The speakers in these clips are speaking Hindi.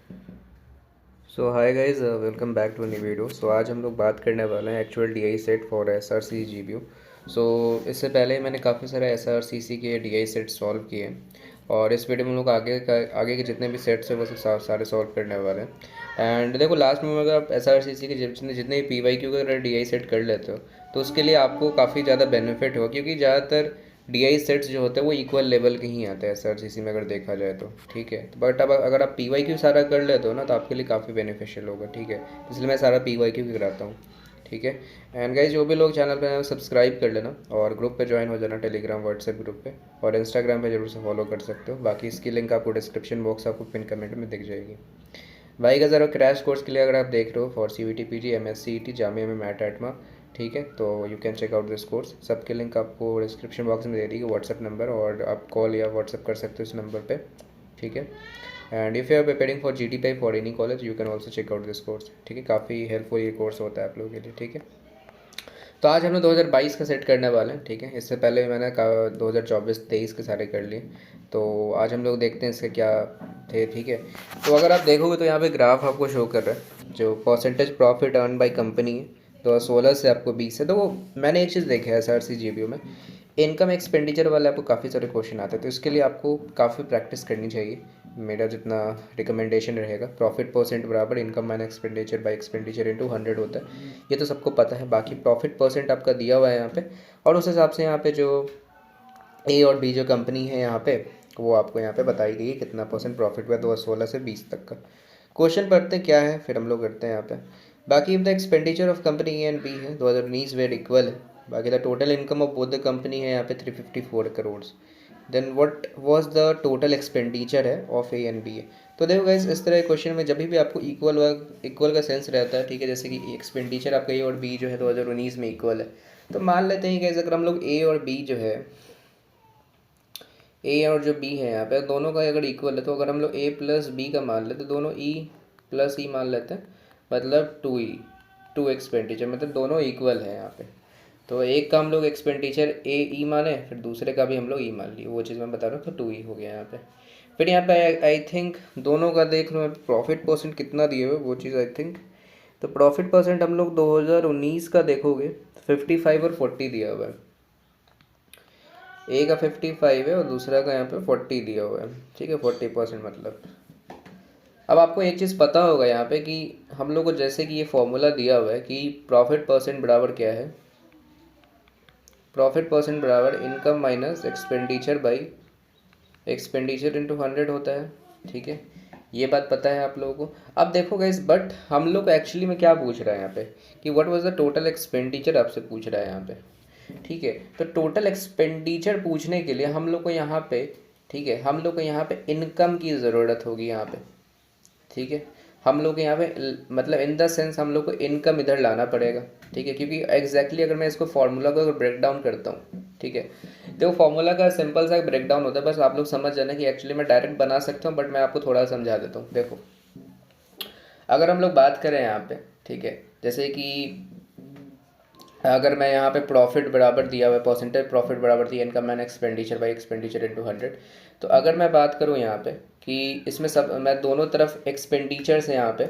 So hi guys, welcome back to new video. So आज हम लोग बात करने वाले हैं actual D I set for S R C G B U. So इससे पहले मैंने काफ़ी सारे एस आर सी सी के डी आई सेट सॉल्व किए हैं, और इस वीडियो में हम लोग आगे के जितने भी सेट्स हैं वो सारे सॉल्व करने वाले हैं। एंड देखो, लास्ट में अगर आप एस आर सी सी के जितने जितने पी वाई क्यू अगर डी आई सेट कर लेते हो तो उसके लिए आपको काफ़ी ज़्यादा बेनिफिट हो, क्योंकि ज़्यादातर डी आई सेट्स जो होते हैं वो इक्वल लेवल के ही आते हैं एस आर सी सी में अगर देखा जाए तो। ठीक है, बट अब अगर आप पी वाई क्यू सारा कर लेते हो ना तो आपके लिए काफ़ी बेनिफिशियल होगा। ठीक है, इसलिए मैं सारा पी वाई क्यू कराता हूँ। ठीक है, एंड गाइज जो भी लोग चैनल पर हैं सब्सक्राइब कर लेना, और ग्रुप पे ज्वाइन हो जाना, टेलीग्राम व्हाट्सएप ग्रुप पे, और इंस्टाग्राम पे जरूर से फॉलो कर सकते हो। बाकी इसकी लिंक आपको डिस्क्रिप्शन बॉक्स आपको पिन कमेंट में दिख जाएगी। भाई का ज़रा क्रैश कोर्स के लिए अगर आप देख रहे हो for C V T P G M S C E T Jamia में मैट एटमा, ठीक है, तो you can check out this course. सबके लिंक आपको डिस्क्रिप्शन बॉक्स में दे दी व्हाट्सएप नंबर, और आप कॉल या व्हाट्सएप कर सकते हो इस नंबर पे। ठीक है, and if you are preparing for G T P for any college you can also check out this course. ठीक है, काफ़ी हेल्पफुल ये कोर्स होता है आप लोगों के लिए। ठीक है, तो आज हम लोग 2022 का सेट करने वाले हैं। ठीक है, इससे पहले मैंने 2024-23 के सारे कर लिए, तो आज हम लोग देखते हैं इसके क्या थे। ठीक है, तो अगर आप देखोगे तो यहाँ पे ग्राफ आपको शो कर रहा है जो percentage profit earn by company है। तो 16 से आपको 20 है। तो वो मैंने एक चीज़ देखा है S R C G B U में, इनकम एक्सपेंडिचर वाले आपको काफ़ी सारे क्वेश्चन आते हैं, तो इसके लिए आपको काफ़ी प्रैक्टिस करनी चाहिए। मेरा जितना रिकमेंडेशन रहेगा, प्रॉफिट परसेंट बराबर income minus expenditure bye expenditure into 100 होता है। ये तो सबको पता है। बाकी प्रॉफिट परसेंट आपका दिया हुआ है यहाँ पे, और उस हिसाब से यहाँ पे जो ए और बी जो कंपनी है यहाँ पे, वो आपको यहाँ पे बताई गई है कितना परसेंट प्रॉफिट हुआ 2016 से 20 तक का। क्वेश्चन पढ़ते क्या है फिर हम लोग करते हैं यहाँ पे। बाकी the expenditure of company A and B है 2019 वेर इक्वल है। बाकी the total income of both the company है यहाँ पे 354 crore. Then what was the total expenditure है ऑफ ए एंड बी है। तो देखो गाइस, इस तरह के क्वेश्चन में जब भी आपको इक्वल का सेंस रहता है, ठीक है, जैसे कि एक्सपेंडिचर आपका ए और बी जो है 2019 में इक्वल है, तो मान लेते हैं गाइस अगर हम लोग ए और बी जो है, ए और जो बी है यहाँ पे दोनों का अगर इक्वल है, तो अगर हम लोग ए प्लस बी का मान लेते तो दोनों ई प्लस ई मान लेते हैं, मतलब 2 ई, 2 एक्सपेंडिचर, मतलब दोनों इक्वल है यहाँ पे। तो एक का हम लोग एक्सपेंडिचर ए ई माने, फिर दूसरे का भी हम लोग ई मान लिए, वो चीज़ मैं बता रहा हूँ, तो 2 ई हो गया यहाँ पे। फिर यहाँ पे आई थिंक दोनों का देख लो, प्रॉफिट परसेंट कितना दिए हुए वो चीज़ आई थिंक। तो प्रॉफिट परसेंट हम लोग 2019 का देखोगे 55 और 40 दिया हुआ है। ए का 55 है और दूसरा का यहाँ पे 40 दिया हुआ है। ठीक है, 40% मतलब। अब आपको एक चीज़ पता होगा यहाँ पे कि हम लोग को जैसे कि ये फॉर्मूला दिया हुआ है कि प्रॉफिट परसेंट बराबर क्या है, प्रॉफिट परसेंट बराबर income minus expenditure by expenditure into 100 होता है। ठीक है, ये बात पता है आप लोगों को। अब देखो गाइस, बट हम लोग को एक्चुअली में क्या पूछ रहा है यहाँ पे कि what was the total expenditure आपसे पूछ रहा है यहाँ पे। ठीक है, तो टोटल एक्सपेंडिचर पूछने के लिए हम लोग को यहाँ पे, ठीक है, हम लोग को यहाँ पे इनकम की ज़रूरत होगी यहाँ पे। ठीक है, हम लोग को यहाँ पे मतलब इन द सेंस हम लोग को इनकम इधर लाना पड़ेगा। ठीक है, क्योंकि एग्जैक्टली अगर मैं इसको फार्मूला को अगर ब्रेक डाउन करता हूँ, ठीक है, तो फार्मूला का सिंपल सा ब्रेक डाउन होता है, बस आप लोग समझ जाना कि एक्चुअली मैं डायरेक्ट बना सकता हूँ, बट मैं आपको थोड़ा समझा देता हूँ। देखो, अगर हम लोग बात करें यहाँ पे, ठीक है, जैसे कि अगर मैं यहाँ पे प्रॉफिट बराबर दिया हुआ है, परसेंटेज प्रॉफिट बराबर दिया इनकम मैंने एक्सपेंडिचर बाई एक्सपेंडिचर इंटू 100। तो अगर मैं बात करूँ यहाँ पे कि इसमें सब मैं दोनों तरफ एक्सपेंडिचर से यहाँ पे,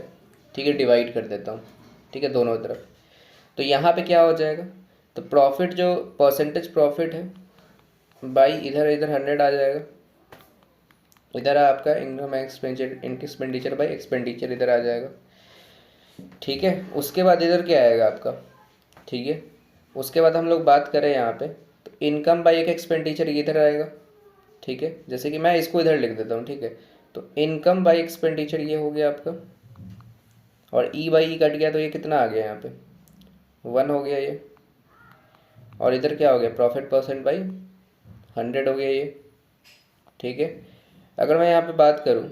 ठीक है, डिवाइड कर देता हूँ। ठीक है, दोनों तरफ, तो यहाँ पे क्या हो जाएगा, तो प्रॉफिट जो परसेंटेज प्रॉफिट है बाई इधर इधर 100 आ जाएगा, इधर आपका इनकम एक्सपेंडिचर बाई एक्सपेंडिचर इधर आ जाएगा। ठीक है, उसके बाद इधर क्या आएगा आपका, ठीक है, उसके बाद हम लोग बात करें यहाँ पे तो इनकम बाई एक एक्सपेंडिचर इधर आएगा। ठीक है, जैसे कि मैं इसको इधर लिख देता हूँ। ठीक है, तो इनकम बाई एक्सपेंडिचर ये हो गया आपका, और ई बाई ई कट गया तो ये कितना आ गया यहाँ पे 1 हो गया ये, और इधर क्या हो गया प्रॉफिट परसेंट बाई 100 हो गया ये। ठीक है, अगर मैं यहाँ पे बात करूँ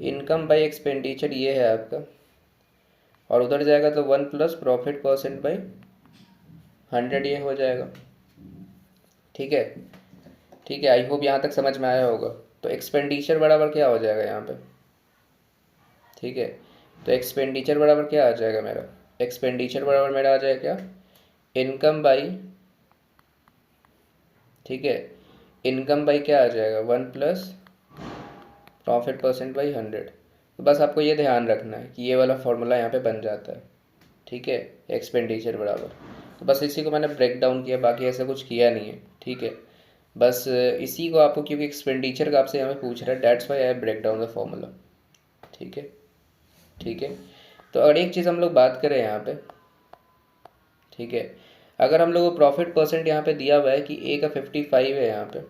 इनकम बाई एक्सपेंडिचर ये है आपका, और उधर जाएगा तो 1 प्लस प्रॉफिट परसेंट बाई 100 ये हो जाएगा। ठीक है, ठीक है, आई होप यहाँ तक समझ में आया होगा। तो एक्सपेंडिचर बराबर क्या हो जाएगा यहाँ पे, ठीक है, तो एक्सपेंडिचर बराबर क्या आ जाएगा मेरा, एक्सपेंडिचर बराबर मेरा आ जाएगा क्या, इनकम बाई, ठीक है, इनकम बाई क्या आ जाएगा 1 प्लस प्रॉफिट परसेंट बाई 100। तो बस आपको ये ध्यान रखना है कि ये वाला फॉर्मूला यहाँ पे बन जाता है, ठीक है, एक्सपेंडिचर बराबर। तो बस इसी को मैंने ब्रेक डाउन किया, बाकी ऐसा कुछ किया नहीं है, ठीक है। बस इसी को आपको, क्योंकि एक्सपेंडिचर का आपसे यहाँ पे पूछ रहा है, that's why I break down the formula, ठीक है, ठीक है। तो अगर एक चीज़ हम लोग बात करें यहाँ पे, ठीक है, अगर हम लोग को प्रॉफिट परसेंट यहाँ पे दिया हुआ है कि ए का 55 है यहाँ पे,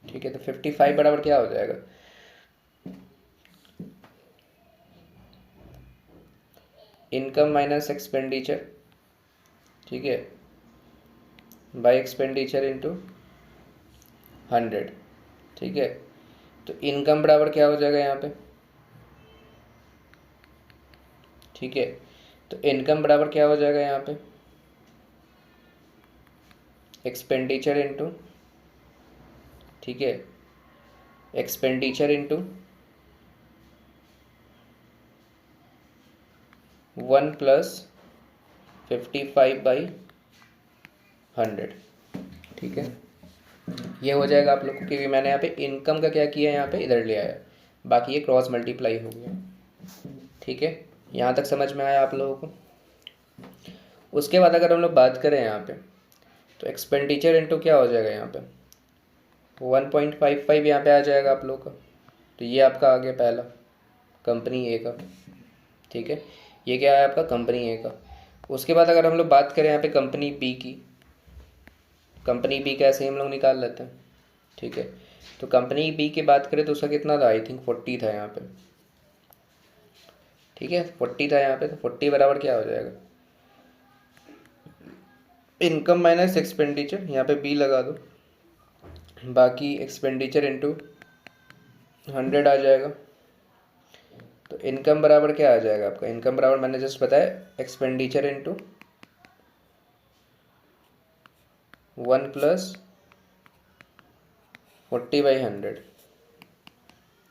ठीक है, तो 55 बराबर क्या हो जाएगा, इनकम माइनस एक्सपेंडिचर, ठीक है, बाय एक्सपेंडिचर इनटू 100, ठीक है। तो इनकम बराबर क्या हो जाएगा यहाँ पे, ठीक है, तो इनकम बराबर क्या हो जाएगा यहाँ पे, एक्सपेंडिचर इनटू, ठीक है, एक्सपेंडिचर इनटू 1 प्लस 55/100, ठीक है। ये हो जाएगा आप लोग को, क्योंकि मैंने यहाँ पे इनकम का क्या किया है, यहाँ पे इधर ले आया, बाकी ये क्रॉस मल्टीप्लाई हो गया, ठीक है। यहाँ तक समझ में आया आप लोगों को। उसके बाद अगर हम लोग बात करें यहाँ पे, तो एक्सपेंडिचर इनटू क्या हो जाएगा यहाँ पे, 1.55 यहाँ पे आ जाएगा आप लोग का। तो ये आपका आ गया पहला, कंपनी ए का, ठीक है, ये क्या है आपका, कंपनी ए का। उसके बाद अगर हम लोग बात करें यहाँ पे कंपनी बी की, कंपनी बी का ऐसे ही हम लोग निकाल लेते हैं, ठीक है। तो कंपनी बी की बात करें तो उसका कितना था, आई थिंक 40 था यहाँ पे, ठीक है, 40 था यहाँ पे। तो 40 बराबर क्या हो जाएगा, इनकम माइनस एक्सपेंडिचर, यहाँ पे बी लगा दो, बाकी एक्सपेंडिचर इनटू 100 आ जाएगा। तो इनकम बराबर क्या आ जाएगा आपका, इनकम बराबर मैंने जस्ट बताया एक्सपेंडिचर इनटू 1 प्लस 40/100।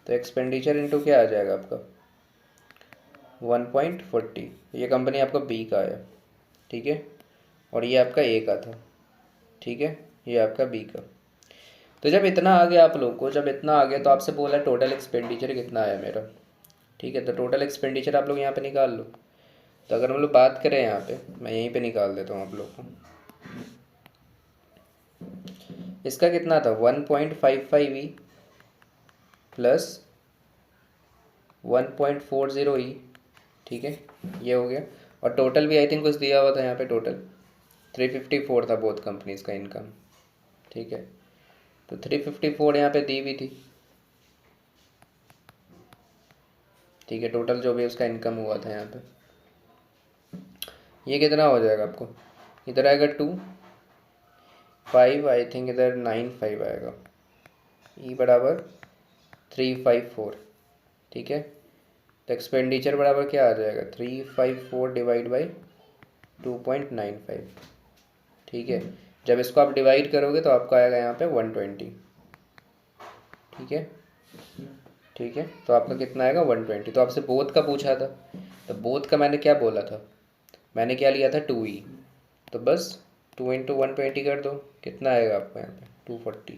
तो एक्सपेंडिचर इनटू क्या आ जाएगा आपका 1.40। ये कंपनी आपका बी का है, ठीक है, और ये आपका ए का था, ठीक है, ये आपका बी का। तो जब इतना आ गया आप लोग को, जब इतना आ गया तो आपसे बोला टोटल एक्सपेंडिचर कितना है मेरा, ठीक है। तो टोटल एक्सपेंडिचर आप लोग यहाँ पे निकाल लो। तो अगर हम लोग बात करें यहाँ पे, मैं यहीं पे निकाल देता हूँ आप लोग को, इसका कितना था 1.55 प्लस 1.40 ठीक है, ये हो गया। और टोटल भी आई थिंक कुछ दिया हुआ था यहाँ पे, टोटल 354 था बोथ कंपनीज का इनकम, ठीक है। तो 354 यहाँ पे दी हुई थी, ठीक है, टोटल जो भी उसका इनकम हुआ था यहाँ पे। ये कितना हो जाएगा आपको, इधर आएगा 2 5 आई थिंक, इधर 9 5 आएगा, ई बराबर 354, ठीक है। तो एक्सपेंडिचर बराबर क्या आ जाएगा 354 डिवाइड बाई 2.95, ठीक है। जब इसको आप डिवाइड करोगे तो आपको आएगा यहाँ पे 120, ठीक है, ठीक है। तो आपका कितना आएगा 120। तो आपसे बोथ का पूछा था, तो बोथ का मैंने क्या बोला था, मैंने क्या लिया था 2E। तो बस 2 इंटू 120 कर दो, कितना आएगा आपको यहाँ पे 240।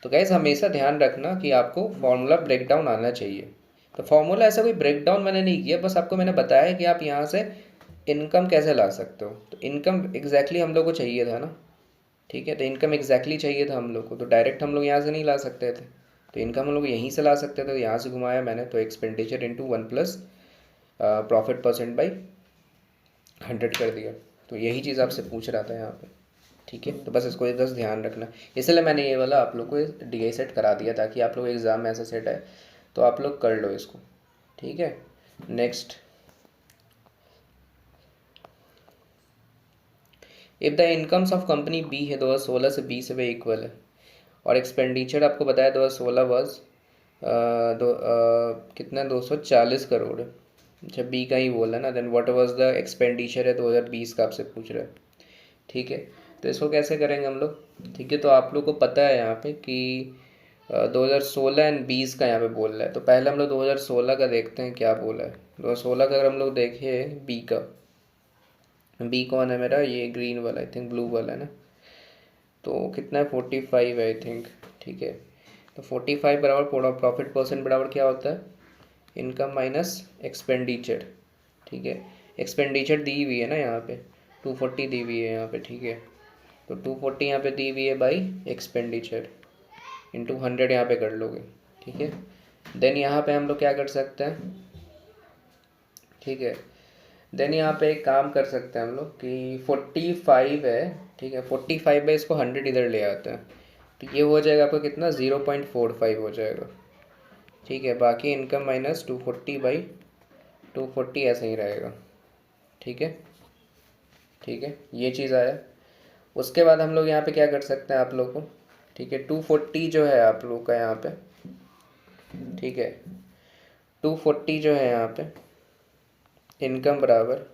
तो गैस हमेशा ध्यान रखना कि आपको फॉर्मूला ब्रेक डाउन आना चाहिए। तो फॉर्मूला ऐसा कोई ब्रेक डाउन मैंने नहीं किया, बस आपको मैंने बताया कि आप यहाँ से इनकम कैसे ला सकते हो। तो इनकम एग्जैक्टली हम लोग को चाहिए था ना, ठीक है, तो इनकम एग्जैक्टली चाहिए था हम लोग को, तो डायरेक्ट हम लोग यहाँ से नहीं ला सकते थे, तो इनकम हम लोग यहीं से ला सकते थे, तो यहाँ से घुमाया मैंने। तो expenditure into 1 plus profit percent by 100 कर दिया। तो यही चीज़ आपसे पूछ रहा था यहाँ पे, ठीक है। तो बस इसको बस ध्यान रखना, इसलिए मैंने ये वाला आप लोग को DI सेट करा दिया ताकि आप लोग एग्ज़ाम में ऐसा सेट है तो आप लोग कर लो इसको, ठीक है। Next, if the incomes of company B है 2016 से 20 वे इक्वल है, और एक्सपेंडिचर आपको बताया 2016 वॉज कितना 240 करोड़ है। अच्छा बी का ही बोला ना, then what was the expenditure है 2020 का आपसे पूछ रहा है, ठीक है। तो इसको कैसे करेंगे हम लोग, ठीक है। तो आप लोग को पता है यहाँ पे कि 2016 एंड 20 का यहाँ पे बोल रहा है, तो पहले हम लोग 2016 का देखते हैं क्या बोला है। 2016 का अगर हम लोग देखें बी का, बी कौन है मेरा, ये ग्रीन वाला आई थिंक, ब्लू वाला है ना, तो कितना है 45 आई थिंक, ठीक है। तो 45 बराबर प्रॉफिट परसेंट बराबर क्या होता है, इनकम माइनस एक्सपेंडिचर। ठीक है, एक्सपेंडिचर दी हुई है ना यहाँ पे 240 दी हुई है यहाँ पे। ठीक है, तो 240 यहाँ पे दी हुई है बाई एक्सपेंडिचर इंटू 100 यहाँ पे कर लोगे। ठीक है, देन यहाँ पे हम लोग क्या कर सकते हैं, ठीक है, देन यहाँ पे एक काम कर सकते हैं हम लोग कि 45 है, ठीक है, 45 है, इसको 100 इधर ले आते हैं, तो ये हो जाएगा आपका कितना 0.45 हो जाएगा। ठीक है, बाकी इनकम माइनस 240 बाई 240 ऐसे ही रहेगा। ठीक है, ठीक है, ये चीज़ आया। उसके बाद हम लोग यहाँ पे क्या कर सकते हैं आप लोग को, ठीक है, 240 जो है आप लोग का यहाँ पे, ठीक है, 240 जो है यहाँ पे इनकम बराबर,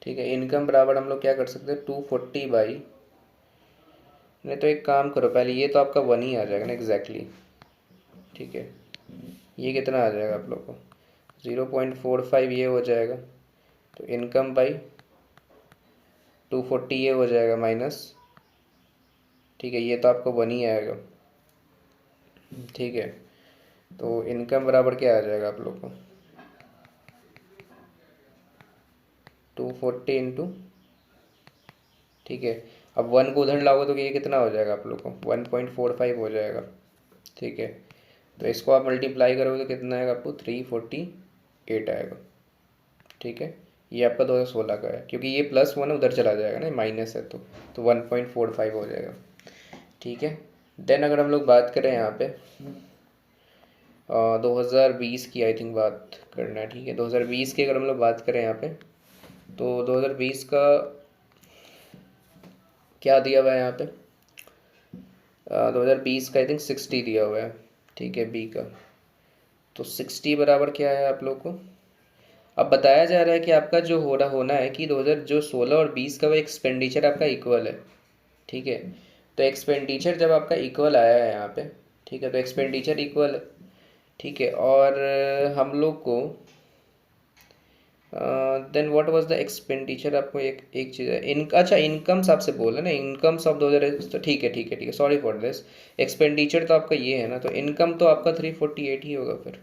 ठीक है, इनकम बराबर हम लोग क्या कर सकते हैं 240 बाई, नहीं तो एक काम करो पहले, ये तो आपका 1 ही आ जाएगा ना एग्जैक्टली। ठीक है, ये कितना आ जाएगा आप लोग को 0.45 ये हो जाएगा, तो इनकम बाई 240 ये हो जाएगा माइनस, ठीक है, ये तो आपको 1 ही आएगा। ठीक है, तो इनकम बराबर क्या आ जाएगा आप लोग को 240 इंटू, ठीक है, अब 1 को उधर लाओगे तो ये कितना हो जाएगा आप लोग को 1.45 हो जाएगा। ठीक है, तो इसको आप मल्टीप्लाई करोगे तो कितना आएगा आपको 348 आएगा। ठीक है, ये आपका 2016 का है, क्योंकि ये +1 उधर चला जाएगा ना, माइनस है तो 1.45 हो जाएगा। ठीक है, देन अगर हम लोग बात करें यहाँ पे 2020 की आई थिंक बात करना है। ठीक है, 2020 की अगर हम लोग बात करें यहाँ पे, तो 2020 का क्या दिया हुआ है यहाँ पे 2020 का आई थिंक 60 दिया हुआ है। ठीक है, बी का, तो 60 बराबर क्या है आप लोग को, अब बताया जा रहा है कि आपका जो होना है कि 2016 और 20 का वो एक्सपेंडिचर आपका इक्वल है। ठीक है, तो एक्सपेंडिचर जब आपका इक्वल आया है यहाँ पे, ठीक है, तो एक्सपेंडिचर इक्वल है। ठीक है, और हम लोग को then what was the expenditure, आपको एक चीज़ है अच्छा इनकम्स आपसे बोला ना, इनकम्स ऑफ 2000, तो ठीक है, ठीक है, ठीक है, सॉरी फॉर दिस, एक्सपेंडिचर तो आपका ये है ना, तो इनकम तो आपका 348 ही होगा, फिर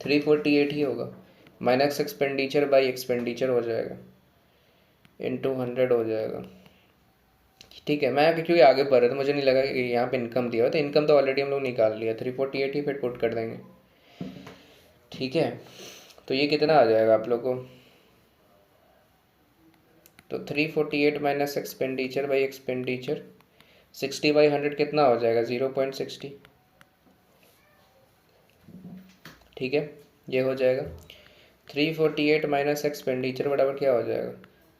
348 ही होगा, माइनस एक्सपेंडिचर बाई एक्सपेंडिचर हो जाएगा, इंटू 100 हो जाएगा। ठीक है, मैं क्योंकि आगे बढ़ रहा था मुझे नहीं लगा कि यहाँ पे इनकम दिया हो, तो इनकम तो ऑलरेडी हम लोग निकाल लिया, 348 ही फिर पुट कर देंगे। ठीक है, तो ये कितना आ जाएगा आप लोग को, तो 348 माइनस एक्सपेंडिचर बाई एक्सपेंडिचर 60/100 कितना हो जाएगा 0.60। ठीक है, ये हो जाएगा 348 माइनस एक्सपेंडिचर बराबर क्या हो जाएगा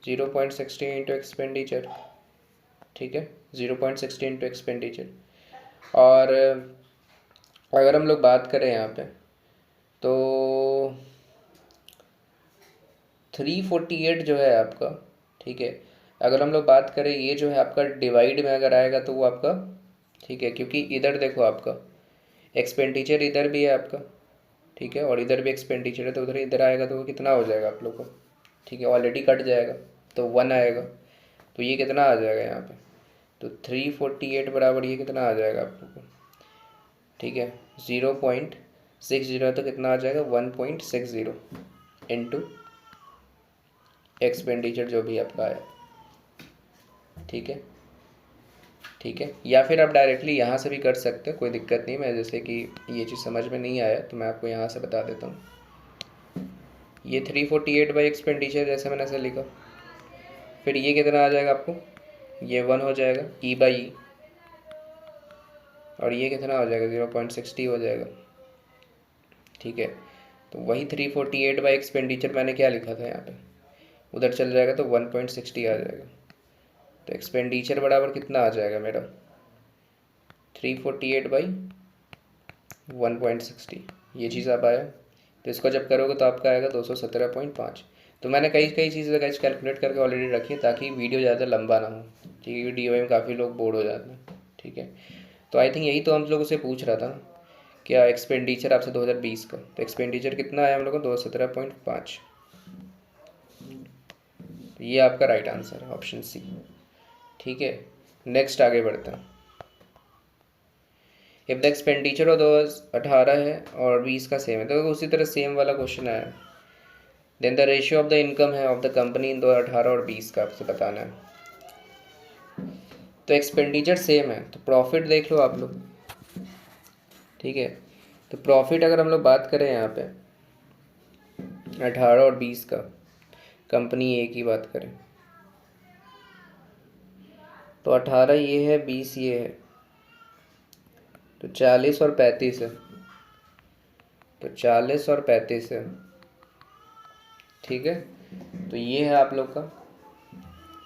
0.60 इंटू एक्सपेंडिचर। ठीक है, 0.60 इंटू एक्सपेंडिचर। और अगर हम लोग बात करें यहाँ पे, तो 348 जो है आपका, ठीक है, अगर हम लोग बात करें ये जो है आपका डिवाइड में अगर आएगा तो वो आपका, ठीक है, क्योंकि इधर देखो आपका एक्सपेंडिचर इधर भी है आपका, ठीक है, और इधर भी एक्सपेंडिचर है, तो उधर इधर आएगा तो वो कितना हो जाएगा आप लोग को, ठीक है, ऑलरेडी कट जाएगा तो 1 आएगा, तो ये कितना आ जाएगा यहाँ पे, तो 348 बराबर ये कितना आ जाएगा आप लोग को, ठीक है, 0.60 तो कितना आ जाएगा 1.60 इंटू एक्सपेंडिचर जो भी आपका है। ठीक है, ठीक है, या फिर आप डायरेक्टली यहाँ से भी कर सकते हो, कोई दिक्कत नहीं, मैं जैसे कि ये चीज़ समझ में नहीं आया तो मैं आपको यहाँ से बता देता हूँ। ये 348 बाई एक्सपेंडिचर जैसे मैंने ऐसे लिखा, फिर ये कितना आ जाएगा आपको, ये 1 हो जाएगा E/E, और ये कितना हो जाएगा 0.60 हो जाएगा। ठीक है, तो वही 348 बाई एक्सपेंडिचर मैंने क्या लिखा था यहाँ पे, उधर चल जाएगा तो 1.60 आ जाएगा, तो एक्सपेंडिचर बराबर कितना आ जाएगा मेरा 348 बाई 1.60, ये चीज़ आप आया, तो इसको जब करोगे तो आपका आएगा 217.5। तो मैंने कई कई चीज़ें गाइस कैलकुलेट करके ऑलरेडी रखी है ताकि वीडियो ज़्यादा लंबा ना हो, ठीक है, वीडियो में काफ़ी लोग बोर हो जाते हैं। ठीक है, तो आई थिंक यही तो हम लोगों से पूछ रहा था क्या एक्सपेंडिचर आपसे 2020 का, तो एक्सपेंडिचर कितना आया हम लोग को 217.5, तो ये आपका राइट आंसर है ऑप्शन सी। ठीक है, नेक्स्ट आगे बढ़ते हैं। इफ़ द एक्सपेंडिचर ऑफ 2018 है और 20 का सेम है, तो उसी तरह सेम वाला क्वेश्चन आया। Then the ratio of the income है ऑफ द कंपनी इन 2018 और 20 का आपसे बताना है। तो एक्सपेंडिचर सेम है तो प्रॉफिट देख लो आप लोग, ठीक है। तो प्रॉफिट अगर हम लोग बात करें यहाँ पे 18 और 20 का, कंपनी ए की बात करें तो 18 ये है, 20 ये है, तो 40 और 35 है, तो 40 और 35 है, ठीक है। तो ये है आप लोग का।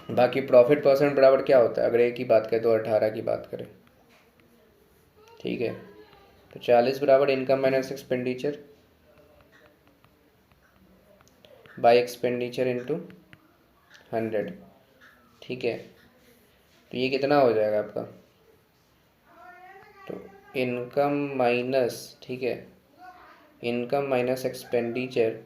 बाकी प्रॉफिट परसेंट बराबर क्या होता है अगर ए की बात करें तो 18 की बात करें, ठीक है। तो 40 बराबर income minus expenditure by expenditure into 100, ठीक है। तो ये कितना हो जाएगा आपका, तो इनकम माइनस, ठीक है, income minus expenditure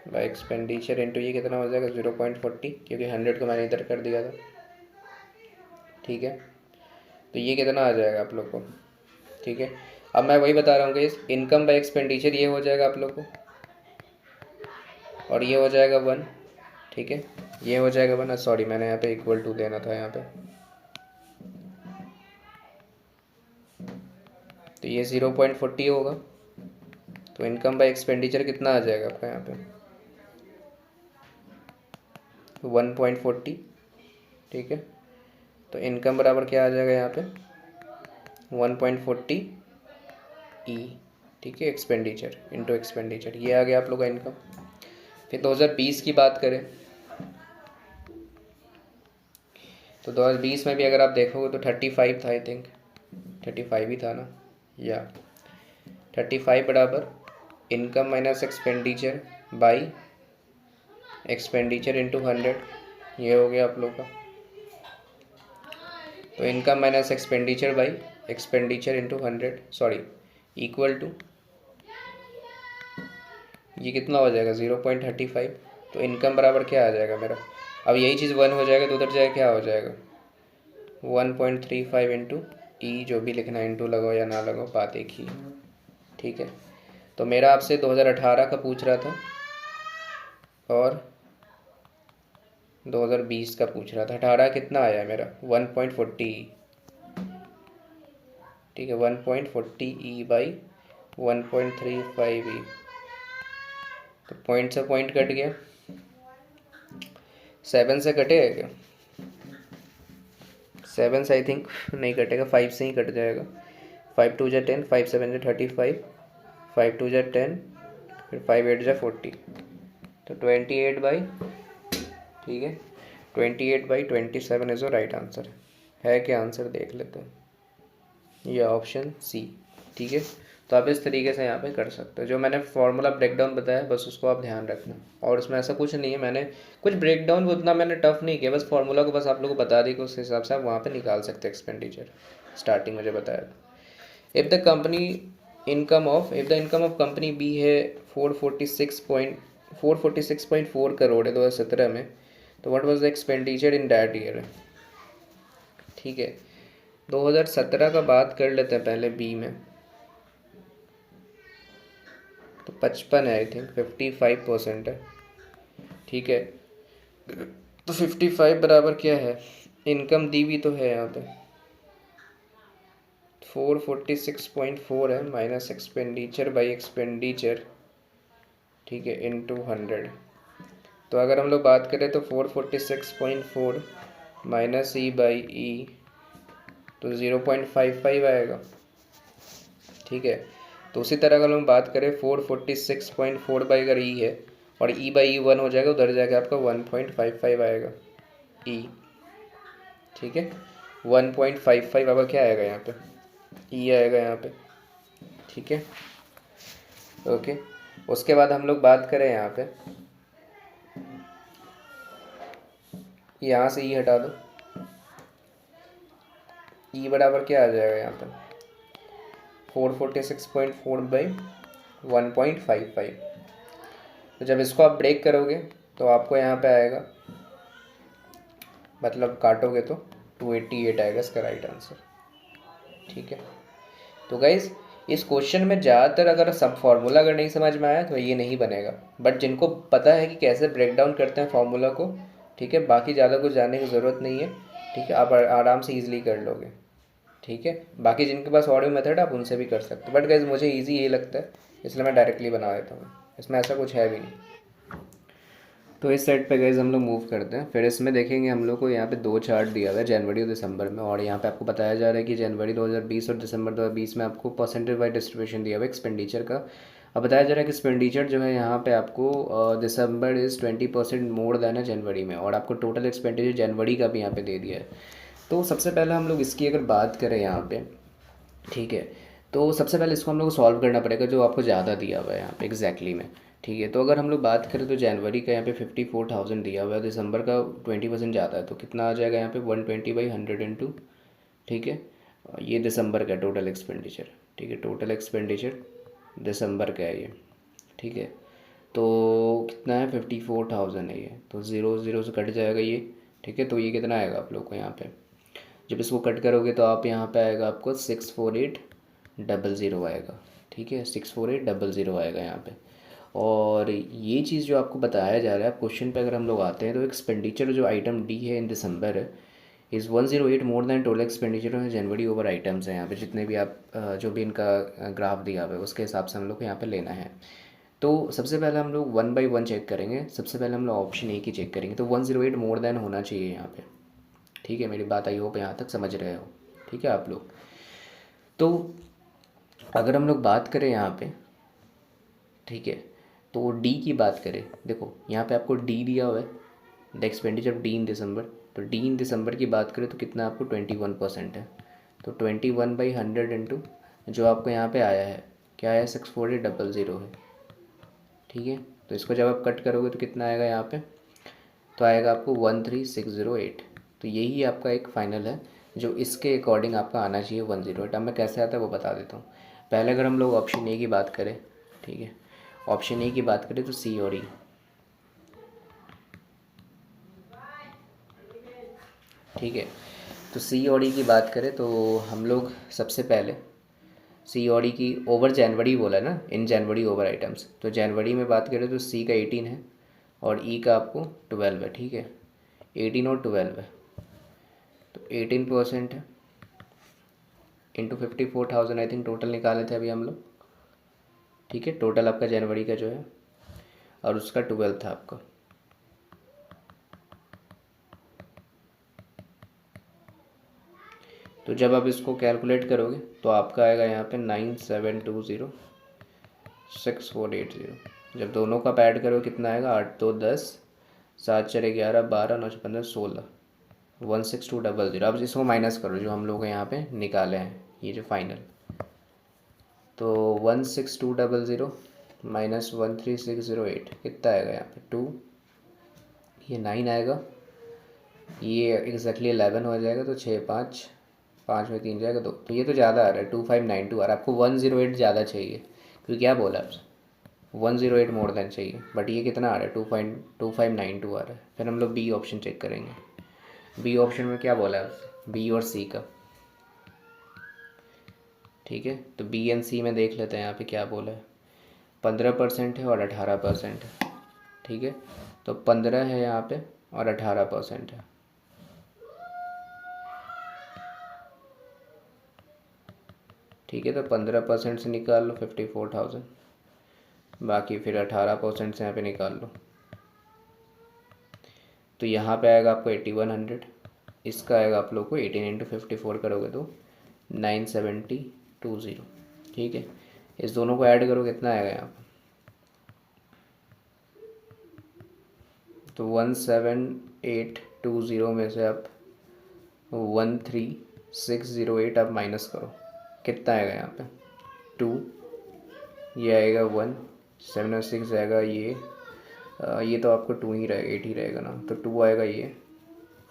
by expenditure into ये कितना हो जाएगा 0.40, क्योंकि 100 को मैंने इधर कर दिया था, ठीक है। तो ये कितना आ जाएगा आप लोग को, ठीक है। अब मैं वही बता रहा हूँ कि इस इनकम बाई एक्सपेंडिचर ये हो जाएगा आप लोग को, और ये हो जाएगा 1, ठीक है। ये हो जाएगा 1, सॉरी मैंने यहाँ पे इक्वल टू देना था यहाँ पे, तो ये 0.40 होगा। तो इनकम बाई एक्सपेंडिचर कितना आ जाएगा आपका यहाँ पे 1.40, ठीक है। तो इनकम बराबर क्या आ जाएगा यहाँ पे 1.40 ई, ठीक है, एक्सपेंडिचर इंटू एक्सपेंडिचर, ये आ गया आप लोग का इनकम। फिर 2020 की बात करें तो 2020 में भी अगर आप देखोगे तो 35 था, आई थिंक 35 ही था ना, या 35 बराबर income minus expenditure by expenditure into 100, ये हो गया आप लोग का। तो income minus expenditure by expenditure into 100, sorry, equal to ये कितना हो जाएगा 0.35। तो इनकम बराबर क्या आ जाएगा मेरा, अब यही चीज़ 1 हो जाएगा तो उधर जाए क्या हो जाएगा 1.35 इंटू ई, जो भी लिखना है इंटू लगाओ या ना लगाओ, बात एक ही, ठीक है। तो मेरा आपसे 2018 का पूछ रहा था और 2020 का पूछ रहा था। 18 कितना आया मेरा 1.40 ई, ठीक है, 1.40 ई बाई 1.35 ई। तो पॉइंट से पॉइंट कट गया, 7 से कटेगा क्या, 7 से आई थिंक नहीं कटेगा, 5 से ही कट जाएगा। 5 2 जा 10, 5 7 जा 35, 5 2 जा 10, फिर 5 8 जा 40, तो 28 बाई, ठीक है, 28/27 इज द राइट आंसर। है क्या आंसर देख लेते हैं, ये ऑप्शन सी, ठीक है। तो आप इस तरीके से यहाँ पे कर सकते हो। जो मैंने फार्मूला ब्रेकडाउन बताया बस उसको आप ध्यान रखना, और उसमें ऐसा कुछ नहीं है, मैंने कुछ ब्रेकडाउन उतना मैंने टफ नहीं किया, बस फार्मूला को बस आप लोगों को बता दी कि उस हिसाब से आप वहाँ पे निकाल सकते हैं एक्सपेंडिचर। स्टार्टिंग मुझे बताया था, if the income of company B है 446.4 करोड़ है 2017 में, तो what was the expenditure in that year, ठीक है। 2017 का बात कर लेते हैं पहले बी में, तो 55 है, आई थिंक 55% है, ठीक है। तो 55 बराबर क्या है, इनकम दी भी तो है यहाँ पे 446.4 है, माइनस एक्सपेंडिचर बाई एक्सपेंडिचर, ठीक है, इंटू 100। तो अगर हम लोग बात करें तो 446.4 माइनस ई बाई ई, तो 0.55 आएगा, ठीक है। तो उसी तरह अगर हम बात करें 446.4 बाई अगर ई है और ई बाई ई 1 हो जाएगा, उधर जाके आपका 1.55 आएगा ई, ठीक है। 1.55 आपका क्या आएगा यहाँ पे ई आएगा यहाँ पे, ठीक है, ओके। उसके बाद हम लोग बात करें यहाँ पे, यहाँ से ई हटा दो, ई बराबर क्या आ जाएगा यहाँ पे 446.4 बाई 1.55। तो जब इसको आप ब्रेक करोगे तो आपको यहाँ पे आएगा, मतलब काटोगे तो 288 आएगा इसका राइट आंसर, ठीक है। तो गाइज़ इस क्वेश्चन में ज़्यादातर अगर सब फार्मूला अगर नहीं समझ में आया तो ये नहीं बनेगा, बट जिनको पता है कि कैसे ब्रेक डाउन करते हैं फार्मूला को, ठीक है, बाकी ज़्यादा कुछ जानने की ज़रूरत नहीं है, ठीक है, आप आराम से ईजिली कर लोगे, ठीक है। बाकी जिनके पास ऑडियो मेथड आप उनसे भी कर सकते हो, बट गाइज़ मुझे ईजी ये लगता है इसलिए मैं डायरेक्टली बना देता हूँ, इसमें ऐसा कुछ है भी नहीं। तो इस सेट पे गाइज हम लोग मूव करते हैं। फिर इसमें देखेंगे हम लोग को यहाँ पे दो चार्ट दिया हुआ है जनवरी और दिसंबर में, और यहाँ पे आपको बताया जा रहा है कि जनवरी 2020 और दिसंबर 2020 में आपको परसेंटेज वाइज डिस्ट्रीब्यूशन दिया हुआ है एक्सपेंडिचर का। अब बताया जा रहा है कि एक्सपेंडिचर जो है यहाँ पे आपको दिसंबर इज़ 20% मोर देन है जनवरी में, और आपको टोटल एक्सपेंडिचर जनवरी का भी यहाँ पे दे दिया है। तो सबसे पहले हम लोग इसकी अगर बात करें यहाँ पे, ठीक है, तो सबसे पहले इसको हम लोग को सॉल्व करना पड़ेगा जो आपको ज़्यादा दिया हुआ है यहाँ पे एग्जैक्टली में, ठीक है। तो अगर हम लोग बात करें तो जनवरी का यहाँ पे 54,000 दिया हुआ है, दिसंबर का 20% ज़्यादा है, तो कितना आ जाएगा यहाँ पे 120/100 × ठीक है, ये दिसंबर का टोटल एक्सपेंडिचर, ठीक है, टोटल एक्सपेंडिचर दिसंबर का है ये, ठीक है। तो कितना है 54,000 है ये, तो ज़ीरो ज़ीरो से कट जाएगा ये, ठीक है। तो ये कितना आएगा आप लोग को यहाँ पे, जब इसको कट करोगे तो आप यहाँ पे आएगा आपको 64800 आएगा, ठीक है, 64800 आएगा यहाँ पे। और ये चीज़ जो आपको बताया जा रहा है, क्वेश्चन पे अगर हम लोग आते हैं तो एक्सपेंडिचर जो आइटम डी है इन दिसंबर है is 108 more than total expenditure है जनवरी ओवर आइटम्स हैं यहाँ पे, जितने भी आप जो भी इनका ग्राफ दिया हुआ है उसके हिसाब से हम लोग को यहाँ पे लेना है। तो सबसे पहले हम लोग 1 बाई 1 चेक करेंगे। सबसे पहले हम लोग ऑप्शन ए की चेक करेंगे, तो 108 मोर देन होना चाहिए यहाँ पे, ठीक है। मेरी बात आई होप यहाँ तक समझ रहे हो, ठीक है आप लोग। तो अगर हम लोग बात करें यहाँ पे, ठीक है, तो डी की बात करें, देखो यहाँ पे आपको डी दिया हुआ है, द एक्सपेंडिचर ऑफ डी इन दिसंबर। तो डी इन दिसंबर की बात करें तो कितना आपको 21% है, तो 21/100 इंटू जो आपको यहाँ पे आया है क्या आया 64800 है, ठीक है। तो इसको जब आप कट करोगे तो कितना आएगा यहाँ पे, तो आएगा आपको 13608। तो यही आपका एक फ़ाइनल है जो इसके अकॉर्डिंग आपका आना चाहिए 108। अब मैं कैसे आता है वो बता देता हूँ। पहले अगर हम लोग ऑप्शन ए की बात करें, ठीक है, ऑप्शन ए की बात करें तो सी और ई, ठीक है। तो सी और ई की बात करें तो हम लोग सबसे पहले सी और ई की ओवर जनवरी बोला ना, इन जनवरी ओवर आइटम्स, तो जनवरी में बात करें तो सी का 18 है और ई का आपको 12 है, ठीक है, 18 और 12 है, तो 18% है इंटू 54,000 आई थिंक टोटल निकाले थे अभी हम लोग, ठीक है, टोटल आपका जनवरी का जो है और उसका 12 था आपका। तो जब आप इसको कैलकुलेट करोगे तो आपका आएगा यहाँ पे 97206480। जब दोनों का ऐड करोगे कितना आएगा 8 2 10 7 4 11 12 9 15 16 16200। अब इसको माइनस करो जो हम लोग यहाँ पे निकाले हैं ये जो फाइनल, तो 16200 माइनस 13608 कितना आएगा यहाँ पे 2, ये 9 आएगा, ये एग्जैक्टली 11 हो जाएगा, तो 6 5 5 में 3 जाएगा 2, तो ये तो ज़्यादा आ रहा है 2592 आ रहा है। आपको 108 ज़्यादा चाहिए क्योंकि क्या बोला आपसे 108 मोर देन चाहिए, बट ये कितना आ रहा है 2.2592 आ रहा है। फिर हम लोग बी ऑप्शन चेक करेंगे। बी ऑप्शन में क्या बोला है बी और सी का, ठीक है। तो बी एंड सी में देख लेते हैं यहाँ पे क्या बोला है। 15% है और 18% है, ठीक है। तो 15 है यहाँ पे और 18% है, ठीक है। तो 15% से निकाल लो 54,000, बाकी फिर 18% से यहाँ पे निकाल लो, तो यहाँ पे आएगा आपको 8100। इसका आएगा आप लोग को 18 × 54 करोगे तो 9720, ठीक है। इस दोनों को ऐड करो कितना आएगा यहाँ पे, तो 17820 में से आप 13608 आप माइनस करो कितना आएगा यहाँ पे 2, ये आएगा 1 706 आएगा, ये तो आपको 2 ही रहेगा 8 ही रहेगा ना, तो 2 आएगा, ये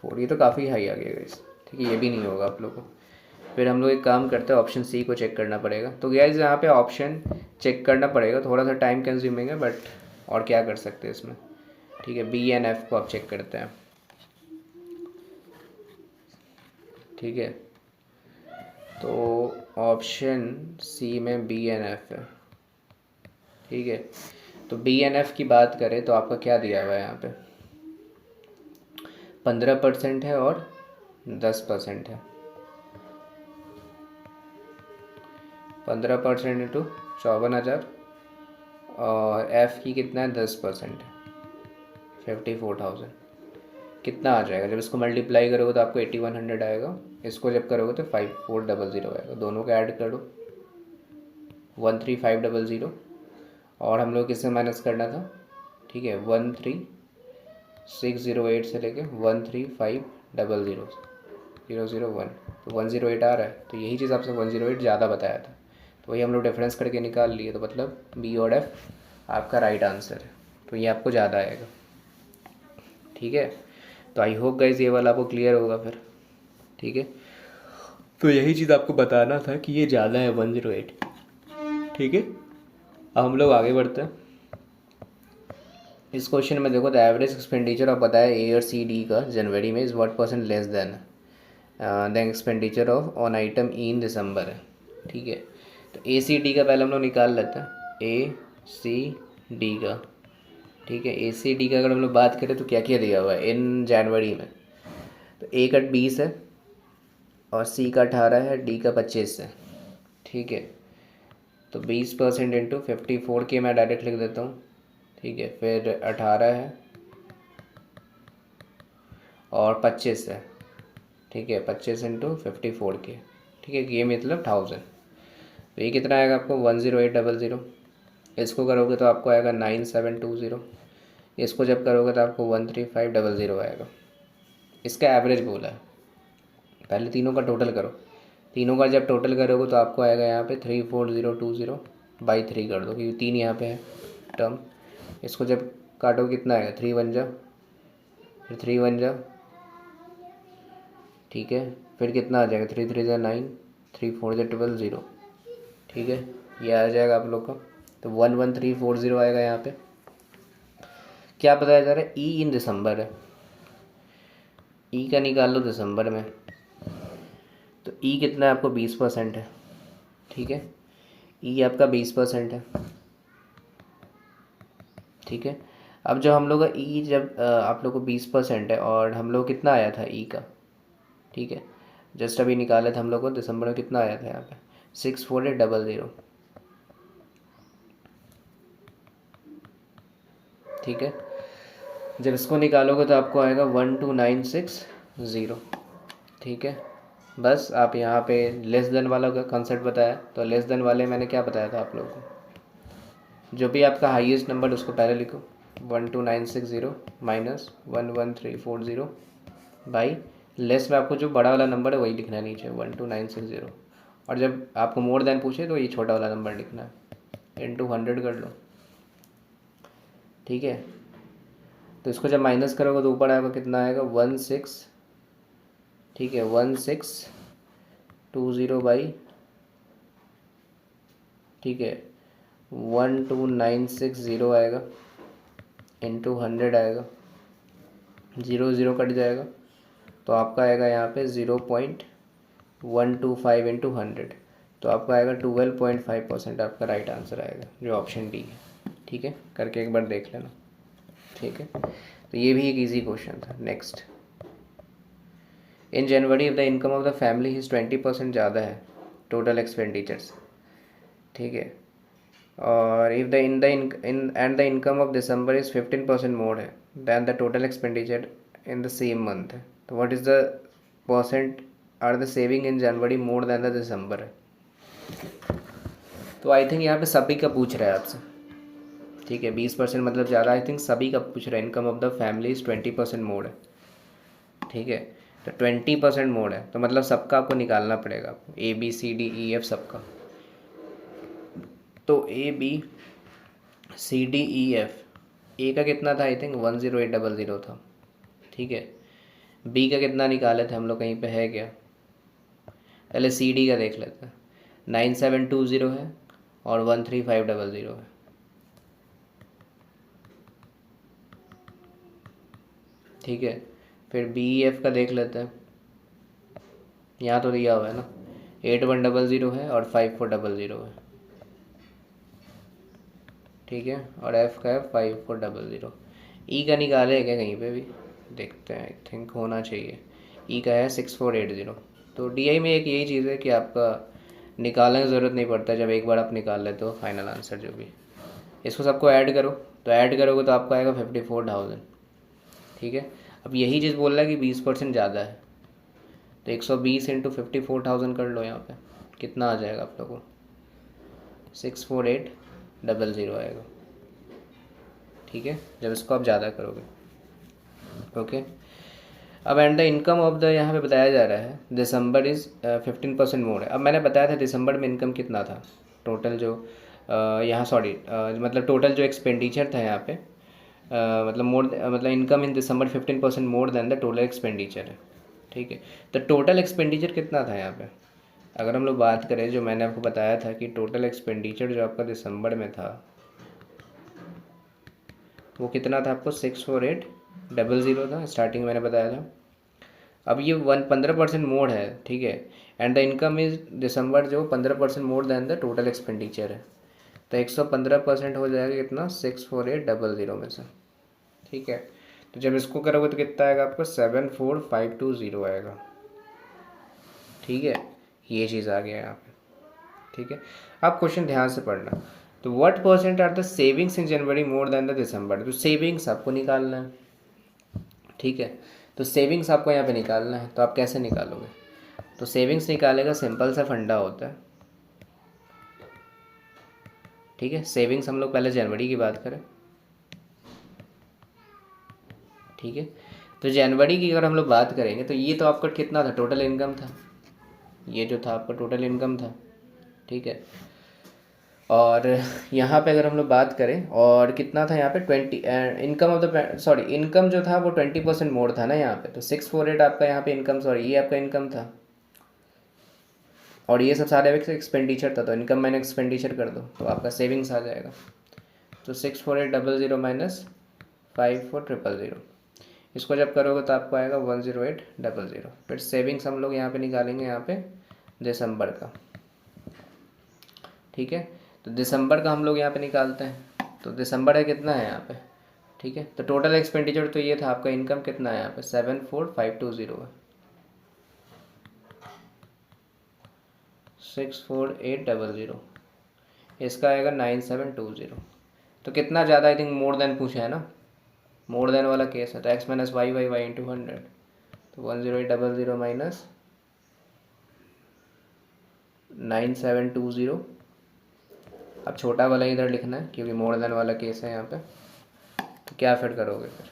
4, ये तो काफ़ी हाई आ गया गाइस, ठीक है। ये भी नहीं होगा आप लोग को। फिर हम लोग एक काम करते हैं ऑप्शन सी को चेक करना पड़ेगा। तो गाइस यहाँ पे ऑप्शन चेक करना पड़ेगा, थोड़ा सा टाइम कंज्यूमिंग है बट और क्या कर सकते हैं इसमें, ठीक है। बी एंड एफ को आप चेक करते हैं, ठीक है। तो ऑप्शन सी में बी एन एफ है। ठीक है, तो बी एन एफ की बात करें तो आपका क्या दिया हुआ है यहाँ पे, 15% है और 10% है। 15% इंटू 54,000 और एफ़ की कितना है 10% है, 54,000। कितना आ जाएगा जब इसको मल्टीप्लाई करोगे तो आपको 8100 आएगा। इसको जब करोगे तो 5400 आएगा। दोनों को ऐड कर दो 13500। और हम लोग किससे माइनस करना था, ठीक है, 13608 से लेके 13500 तो 108 आ रहा है। तो यही चीज़ आपसे 108 ज़्यादा बताया था, तो वही हम लोग डिफरेंस करके निकाल लिए। तो मतलब बी और एफ आपका राइट आंसर है, तो ये आपको ज़्यादा आएगा। ठीक है, तो आई होप गाइज ये वाला आपको क्लियर होगा फिर। ठीक है, तो यही चीज़ आपको बताना था कि ये ज़्यादा है 108। ठीक है, अब हम लोग आगे बढ़ते हैं। इस क्वेश्चन में देखो, द एवरेज एक्सपेंडिचर आप बताया ए और सी डी का जनवरी में is what % less than the expenditure of on item E in December है। ठीक है, तो ए सी डी का पहले हम लोग निकाल लेते हैं, ए सी डी का। ठीक है, ए सी डी का अगर हम लोग बात करें तो क्या क्या दिया हुआ है इन जनवरी में, तो ए का 20 है और सी का 18 है, डी का 25 है। ठीक है, तो 20% इंटू 54 के मैं डायरेक्ट लिख देता हूँ। ठीक है, फिर 18 है और 25 है। ठीक है, 25 इंटू 54 के। ठीक है, ये मतलब 1000। तो ये कितना आएगा आपको 10800। इसको करोगे तो आपको आएगा 9720। इसको जब करोगे तो आपको 13500 आएगा। इसका एवरेज बोला है, पहले तीनों का टोटल करो। तीनों का जब टोटल करोगे तो आपको आएगा यहाँ पे 34020 बाई 3 कर दो, क्योंकि 3 यहाँ पे है टर्म। इसको जब काटो कितना आएगा, 3 1 जा, फिर 3 1 जा। ठीक है, फिर कितना आ जाएगा, 3 3 जा 9, 3 4 जा 12 0। ठीक है, ये आ जाएगा आप लोग का। तो 11340 आएगा यहाँ पे। क्या बताया जा रहा है, ई इन दिसंबर है। ई का निकाल लो दिसंबर में, तो ई कितना है आपको 20% है। ठीक है, ई आपका 20% है। ठीक है, अब जो हम लोग का ई जब आप लोग को 20% है और हम लोग कितना आया था ई का, ठीक है, जस्ट अभी निकाला था हम लोग को दिसंबर में कितना आया था यहाँ पे 64800। ठीक है, जब इसको निकालोगे तो आपको आएगा 12960। ठीक है, बस आप यहाँ पे लेस देन वाला का कंसेप्ट बताया, तो लेस देन वाले मैंने क्या बताया था आप लोगों को, जो भी आपका हाईएस्ट नंबर उसको पहले लिखो 12960 माइनस 11340 बाई लेस में आपको जो बड़ा वाला नंबर है वही लिखना है नीचे 12960। और जब आपको मोर देन पूछे तो ये छोटा वाला नंबर लिखना है, इंटू 100 कर लो। ठीक है, तो इसको जब माइनस करोगे तो ऊपर आएगा कितना आएगा 16। ठीक है, 1620 बाई, ठीक है, 12960 आएगा, इंटू 100 आएगा, 0 0 कट जाएगा, तो आपका आएगा यहाँ पे 0.125 इंटू 100। तो आपका आएगा 12.5% आपका राइट आंसर आएगा, जो ऑप्शन डी है। ठीक है, करके एक बार देख लेना। ठीक है, तो ये भी एक इजी क्वेश्चन था। Next, in January if the income of the family is 20% ज़्यादा है टोटल एक्सपेंडिचर्स। ठीक है, और if the in and the income of December is 15% more है than the total expenditure in the same month है, तो what is the percent are the saving in January more than the December है। तो आई थिंक यहाँ पे सभी का पूछ रहा है आपसे। ठीक है, 20% मतलब ज़्यादा, आई थिंक सभी का पूछ रहा है। Income of the family is 20% मोर है। ठीक है, तो 20% मोर है तो मतलब सबका आपको निकालना पड़ेगा आपको, A B C D E F सबका। तो A B C D E F, A का कितना था, आई थिंक 10800 था। ठीक है, बी का कितना निकाले थे हम लोग, कहीं पे है क्या, पहले सी डी का देख लेते हैं। 9720 है और 13500 है। ठीक है, फिर बी एफ का देख लेते हैं, यहाँ तो दिया हुआ है ना, 8100 है और 5400 है, ठीक है। और एफ़ का है 5400। ई का निकाले क्या कहीं पे भी, देखते हैं, आई थिंक होना चाहिए। ई का है 6480। तो डी में एक यही चीज़ है कि आपका निकालने की ज़रूरत नहीं पड़ता, जब एक बार आप निकाल लेते हो फाइनल आंसर जो भी। इसको सबको ऐड करो, तो ऐड करोगे तो आपको आएगा 54,000, ठीक है। अब यही चीज़ बोल रहा है कि 20% ज़्यादा है, तो 120 इंटू 54,000 कर लो यहाँ पे, कितना आ जाएगा आप लोगों को, 64800 आएगा, ठीक है, जब इसको आप ज़्यादा करोगे, ओके। अब and the income of the यहाँ पे बताया जा रहा है दिसंबर इज़ 15% मोर है। अब मैंने बताया था दिसंबर में इनकम कितना था टोटल, जो यहाँ सॉरी मतलब टोटल जो एक्सपेंडिचर था यहाँ पे, मतलब मतलब income in December 15% more than the total expenditure है, ठीक है। तो टोटल एक्सपेंडिचर कितना था यहाँ पे, अगर हम लोग बात करें, जो मैंने आपको बताया था कि टोटल एक्सपेंडिचर जो आपका दिसंबर में था वो कितना था आपको, 64800 था, स्टार्टिंग मैंने बताया था। अब ये 15% मोर है, ठीक है। एंड द इनकम इज दिसंबर जो 15% मोर देन द टोटल एक्सपेंडिचर है, तो 115% हो जाएगा कितना, 64800 में से, ठीक है। तो जब इसको करोगे तो कितना आएगा आपको, 74520 आएगा, ठीक है। ये चीज़ आ गया यहाँ पे, ठीक है। आप क्वेश्चन ध्यान से पढ़ना। तो what percent are the savings in January more than the December, तो सेविंग्स आपको निकालना है, ठीक है। तो सेविंग्स आपको यहाँ पे निकालना है, तो आप कैसे निकालोगे, तो सेविंग्स निकालेगा सिंपल सा फंडा होता है, ठीक है। सेविंग्स हम लोग पहले जनवरी की बात करें, ठीक है। तो जनवरी की अगर हम लोग बात करेंगे तो ये तो आपका कितना था, टोटल इनकम था, ये जो था आपका टोटल इनकम था, ठीक है। और यहाँ पे अगर हम लोग बात करें और कितना था यहाँ पे 20 income of the sorry income जो था वो 20% मोर था ना यहाँ पे, तो 648 आपका यहाँ पे इनकम, सॉरी ये आपका इनकम था, और ये सब सारे एक्सपेंडिचर था, तो इनकम मैंने एक्सपेंडिचर कर दो तो आपका सेविंग्स आ जाएगा। तो 64800 माइनस 54000, इसको जब करोगे तो आपको आएगा 10800। फिर सेविंग्स हम लोग यहाँ पे निकालेंगे, यहाँ पे दिसंबर का, ठीक है। तो दिसंबर का हम लोग यहाँ पे निकालते हैं, तो दिसंबर है कितना है यहाँ पे, ठीक है। तो टोटल एक्सपेंडिचर तो ये था, आपका इनकम कितना है यहाँ पे 74520 है, 64800, इसका आएगा 9720। तो कितना ज़्यादा, आई थिंक मोर देन पूछा है ना, मोर देन वाला केस है, तो X minus Y Y Y into 100, तो 10800 माइनस 9720। अब छोटा वाला इधर लिखना है क्योंकि मोर देन वाला केस है यहाँ पे। तो क्या फिर करोगे, फिर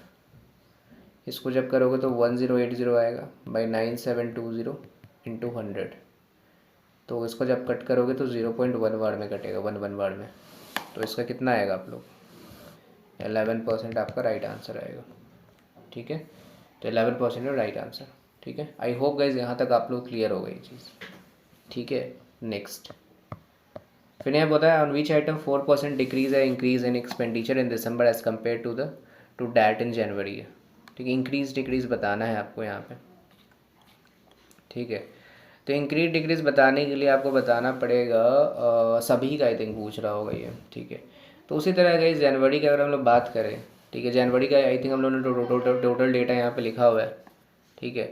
इसको जब करोगे तो 1080 आएगा बाई 9720 इंटू 100, तो इसको जब कट करोगे तो 0.1 बार में कटेगा, 1 बार में, तो इसका कितना आएगा आप लोग, 11% आपका राइट आंसर आएगा, ठीक है। तो 11% राइट आंसर, ठीक है। आई होप गाइज यहाँ तक आप लोग क्लियर हो गई चीज़, ठीक है। नेक्स्ट फिर यहाँ बताया ऑन विच आइटम 4% डिक्रीज है increase in expenditure in December as compare to that in January है, ठीक है। इंक्रीज डिक्रीज बताना है आपको यहाँ पे, ठीक है। तो इंक्रीज डिक्रीज बताने के लिए आपको बताना पड़ेगा सभी का, आई थिंक पूछ रहा होगा ये, ठीक है। तो उसी तरह गई जनवरी की अगर हम लोग बात करें, ठीक है, जनवरी का आई थिंक हम लोगों ने टोटल डेटा यहाँ पे लिखा हुआ है, ठीक है।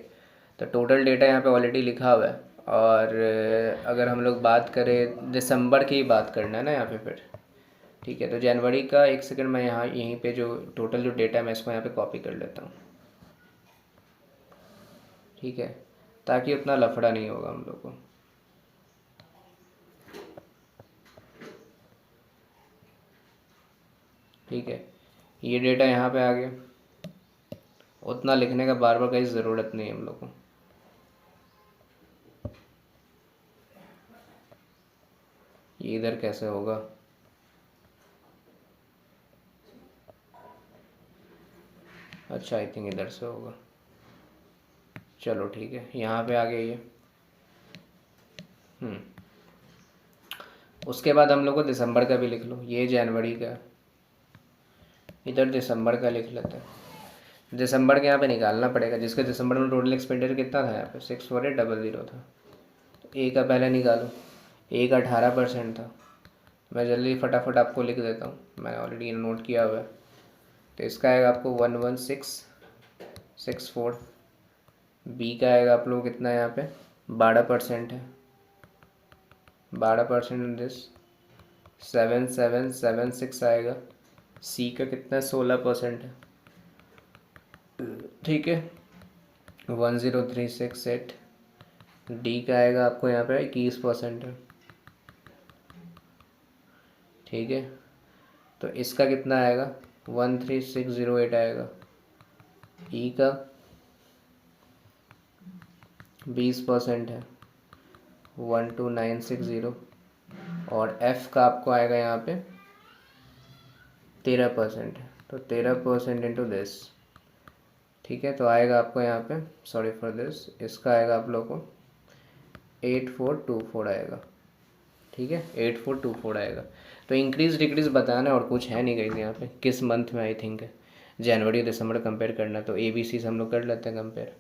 तो टोटल डेटा यहाँ पे ऑलरेडी लिखा हुआ है, और अगर हम लोग बात करें दिसंबर की बात करना है ना यहाँ पे फिर, ठीक है। तो जनवरी का एक सेकंड मैं यहाँ यहीं पे जो टोटल जो डेटा है मैं इसको यहाँ पे कॉपी कर लेता हूँ, ठीक है, ताकि उतना लफड़ा नहीं होगा हम लोग को। ठीक है, ये डेटा यहाँ पे आ गया, उतना लिखने का बार बार कहीं ज़रूरत नहीं है हम लोग को। ये इधर कैसे होगा, अच्छा आई थिंक इधर से होगा, चलो ठीक है, यहाँ पे आ गया ये। उसके बाद हम लोग को दिसंबर का भी लिख लो, ये जनवरी का, इधर दिसंबर का लिख लेते हैं। दिसंबर के यहाँ पे निकालना पड़ेगा, जिसके दिसंबर में टोटल एक्सपेंडिचर कितना था यहाँ पे 64800 था, ए का पहले निकालो, ए का 18% था। मैं जल्दी फटाफट आपको लिख देता हूँ, मैंने ऑलरेडी नोट किया हुआ है। तो इसका आएगा आपको 11664। बी का आएगा आप लोग कितना है यहाँ पे 12% है, 12% इन दिस 7776 आएगा। सी का कितना 16% है, ठीक है 10368। डी का आएगा आपको यहाँ पे 21% है, ठीक है। तो इसका कितना आएगा 13608 आएगा। ई का 20% है 12960। और एफ़ का आपको आएगा यहाँ पे 13% है, तो 13% इंटू दिस, ठीक है। तो आएगा आपको यहाँ पे, सॉरी फॉर दिस, इसका आएगा आप लोग को 8424 आएगा, ठीक है 8424 आएगा। तो इंक्रीज डिक्रीज बताना और कुछ है नहीं गई यहाँ पे, किस मंथ में आई थिंक है, जनवरी दिसंबर कंपेयर करना। तो ए बी सी से हम लोग कर लेते हैं कंपेयर।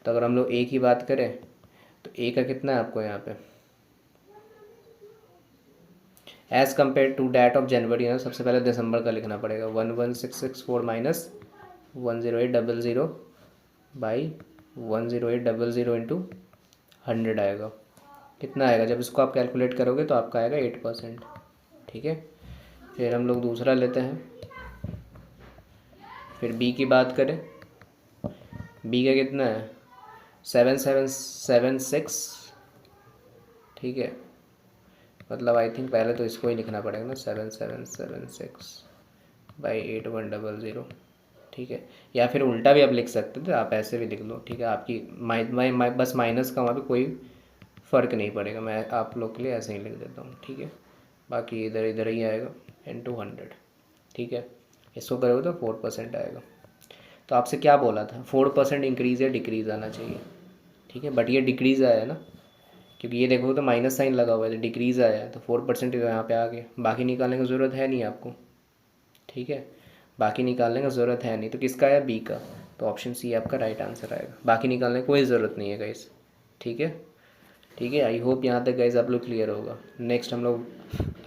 तो अगर हम लोग ए की बात करें तो ए का कितना है आपको यहाँ पे as compare to that of January है, सबसे पहले दिसंबर का लिखना पड़ेगा। 11664 माइनस 10800 बाई 10800 इंटू 100 आएगा। कितना आएगा जब इसको आप कैलकुलेट करोगे तो आपका आएगा 8%, ठीक है। फिर हम लोग दूसरा लेते हैं। फिर बी की बात करें, बी का कितना है 7776, ठीक है। मतलब आई थिंक पहले तो इसको ही लिखना पड़ेगा ना 7776 बाई 8100, ठीक है। या फिर उल्टा भी आप लिख सकते थे, आप ऐसे भी लिख लो, ठीक है। आपकी बस माइनस का वहाँ पे कोई फ़र्क नहीं पड़ेगा, मैं आप लोग के लिए ऐसे ही लिख देता हूँ, ठीक है। बाकी इधर इधर ही आएगा इंटू 100, ठीक है। इसको करोगे तो 4% आएगा। तो आपसे क्या बोला था 4% इंक्रीज़ या डिक्रीज़ आना चाहिए, ठीक है। बट ये डिक्रीज़ आया है ना, क्योंकि ये देखो तो माइनस साइन लगा हुआ है, तो डिक्रीज़ आया है, तो 4% यहाँ पे आ गया। बाकी निकालने की ज़रूरत है नहीं आपको, ठीक है। बाकी निकालने का ज़रूरत है नहीं। तो किसका आया बी का, तो ऑप्शन सी आपका राइट आंसर आएगा। बाकी निकालने की कोई ज़रूरत नहीं है गाइस, ठीक है। ठीक है, आई होप यहाँ तक गाइस आप लोग क्लियर होगा। नेक्स्ट हम लोग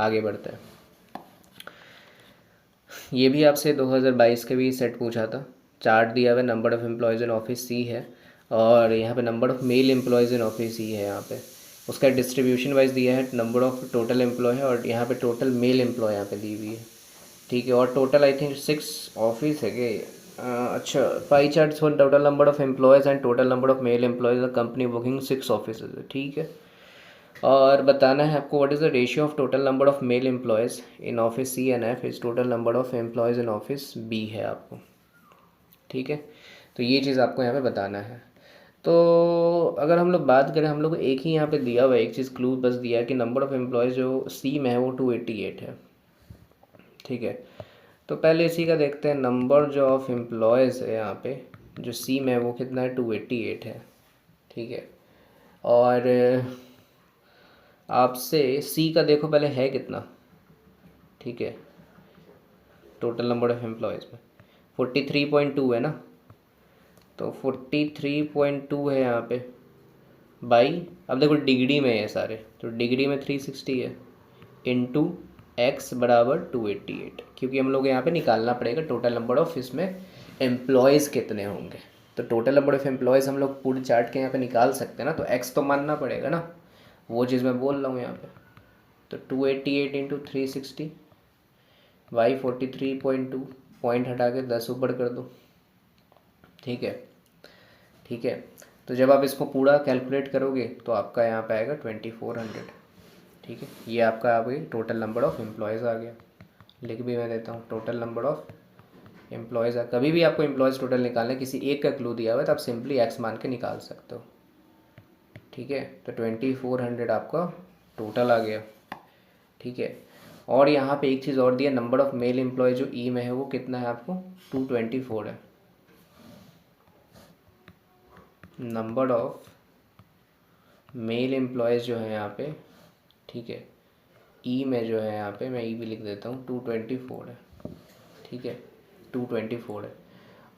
आगे बढ़ते हैं। ये भी आपसे 2022 के भी सेट पूछा था। चार्ट दिया हुआ है, number of employees in office C है, और यहाँ पे number of male employees in office C है। यहाँ पे उसका डिस्ट्रीब्यूशन वाइज दिया है, नंबर ऑफ़ टोटल एम्प्लॉय है, और यहाँ पे टोटल मेल एम्प्लॉय यहाँ पे दी हुई है, ठीक है। और टोटल आई थिंक 6 ऑफिस है कि अच्छा pie chart for total number of employees and total number of male employees company booking 6 office है, ठीक है। और बताना है आपको what is the ratio of total number of male employees in office C and F is total number of employees in office B है आपको, ठीक है। तो ये चीज़ आपको यहाँ पे बताना है। तो अगर हम लोग बात करें, हम लोग को एक ही यहाँ पे दिया हुआ है, एक चीज़ क्लू बस दिया है कि नंबर ऑफ़ एम्प्लॉयज़ जो सी में है वो 288 है, ठीक है। तो पहले इसी का देखते हैं, नंबर जो ऑफ़ एम्प्लॉयज़ है यहाँ पे जो सी में है वो कितना है 288 है, ठीक है। और आपसे सी का देखो पहले है कितना, ठीक है। टोटल नंबर ऑफ़ एम्प्लॉयज़ में 43.2 है ना, तो 43.2 है यहाँ पे बाई, अब देखो डिग्री में है सारे, तो डिग्री में 360 है इंटू एक्स बराबर 288, क्योंकि हम लोग यहाँ पे निकालना पड़ेगा टोटल नंबर ऑफ इसमें एम्प्लॉयज़ कितने होंगे। तो टोटल नंबर ऑफ़ एम्प्लॉयज़ हम लोग पूरे चार्ट के यहाँ पे निकाल सकते हैं ना, तो एक्स तो मानना पड़ेगा ना, वो चीज़ मैं बोल रहा हूँ यहाँ पे। तो 288 इंटू 360 बाई 43.2, पॉइंट हटा के 10 ऊपर कर दो, ठीक है, ठीक है। तो जब आप इसको पूरा कैलकुलेट करोगे तो आपका यहाँ पे आएगा 2400, ठीक है। ये आपका अभी टोटल नंबर ऑफ़ एम्प्लॉयज़ आ गया। लिख भी मैं देता हूँ, टोटल नंबर ऑफ़ एम्प्लॉयज़। कभी भी आपको एम्प्लॉयज़ टोटल निकालना है, किसी एक का क्लू दिया हुआ है तो आप सिंपली एक्स मान के निकाल सकते हो, ठीक है। तो 2400 आपका टोटल आ गया, ठीक है। और यहाँ पे एक चीज़ और दिया, नंबर ऑफ़ मेल एम्प्लॉय जो ई में है वो कितना है आपको 224 है। नंबर ऑफ़ मेल एम्प्लॉयज़ जो है यहाँ पे, ठीक है, ई में जो है यहाँ पे मैं ई भी लिख देता हूँ 224 है, ठीक है 224 है।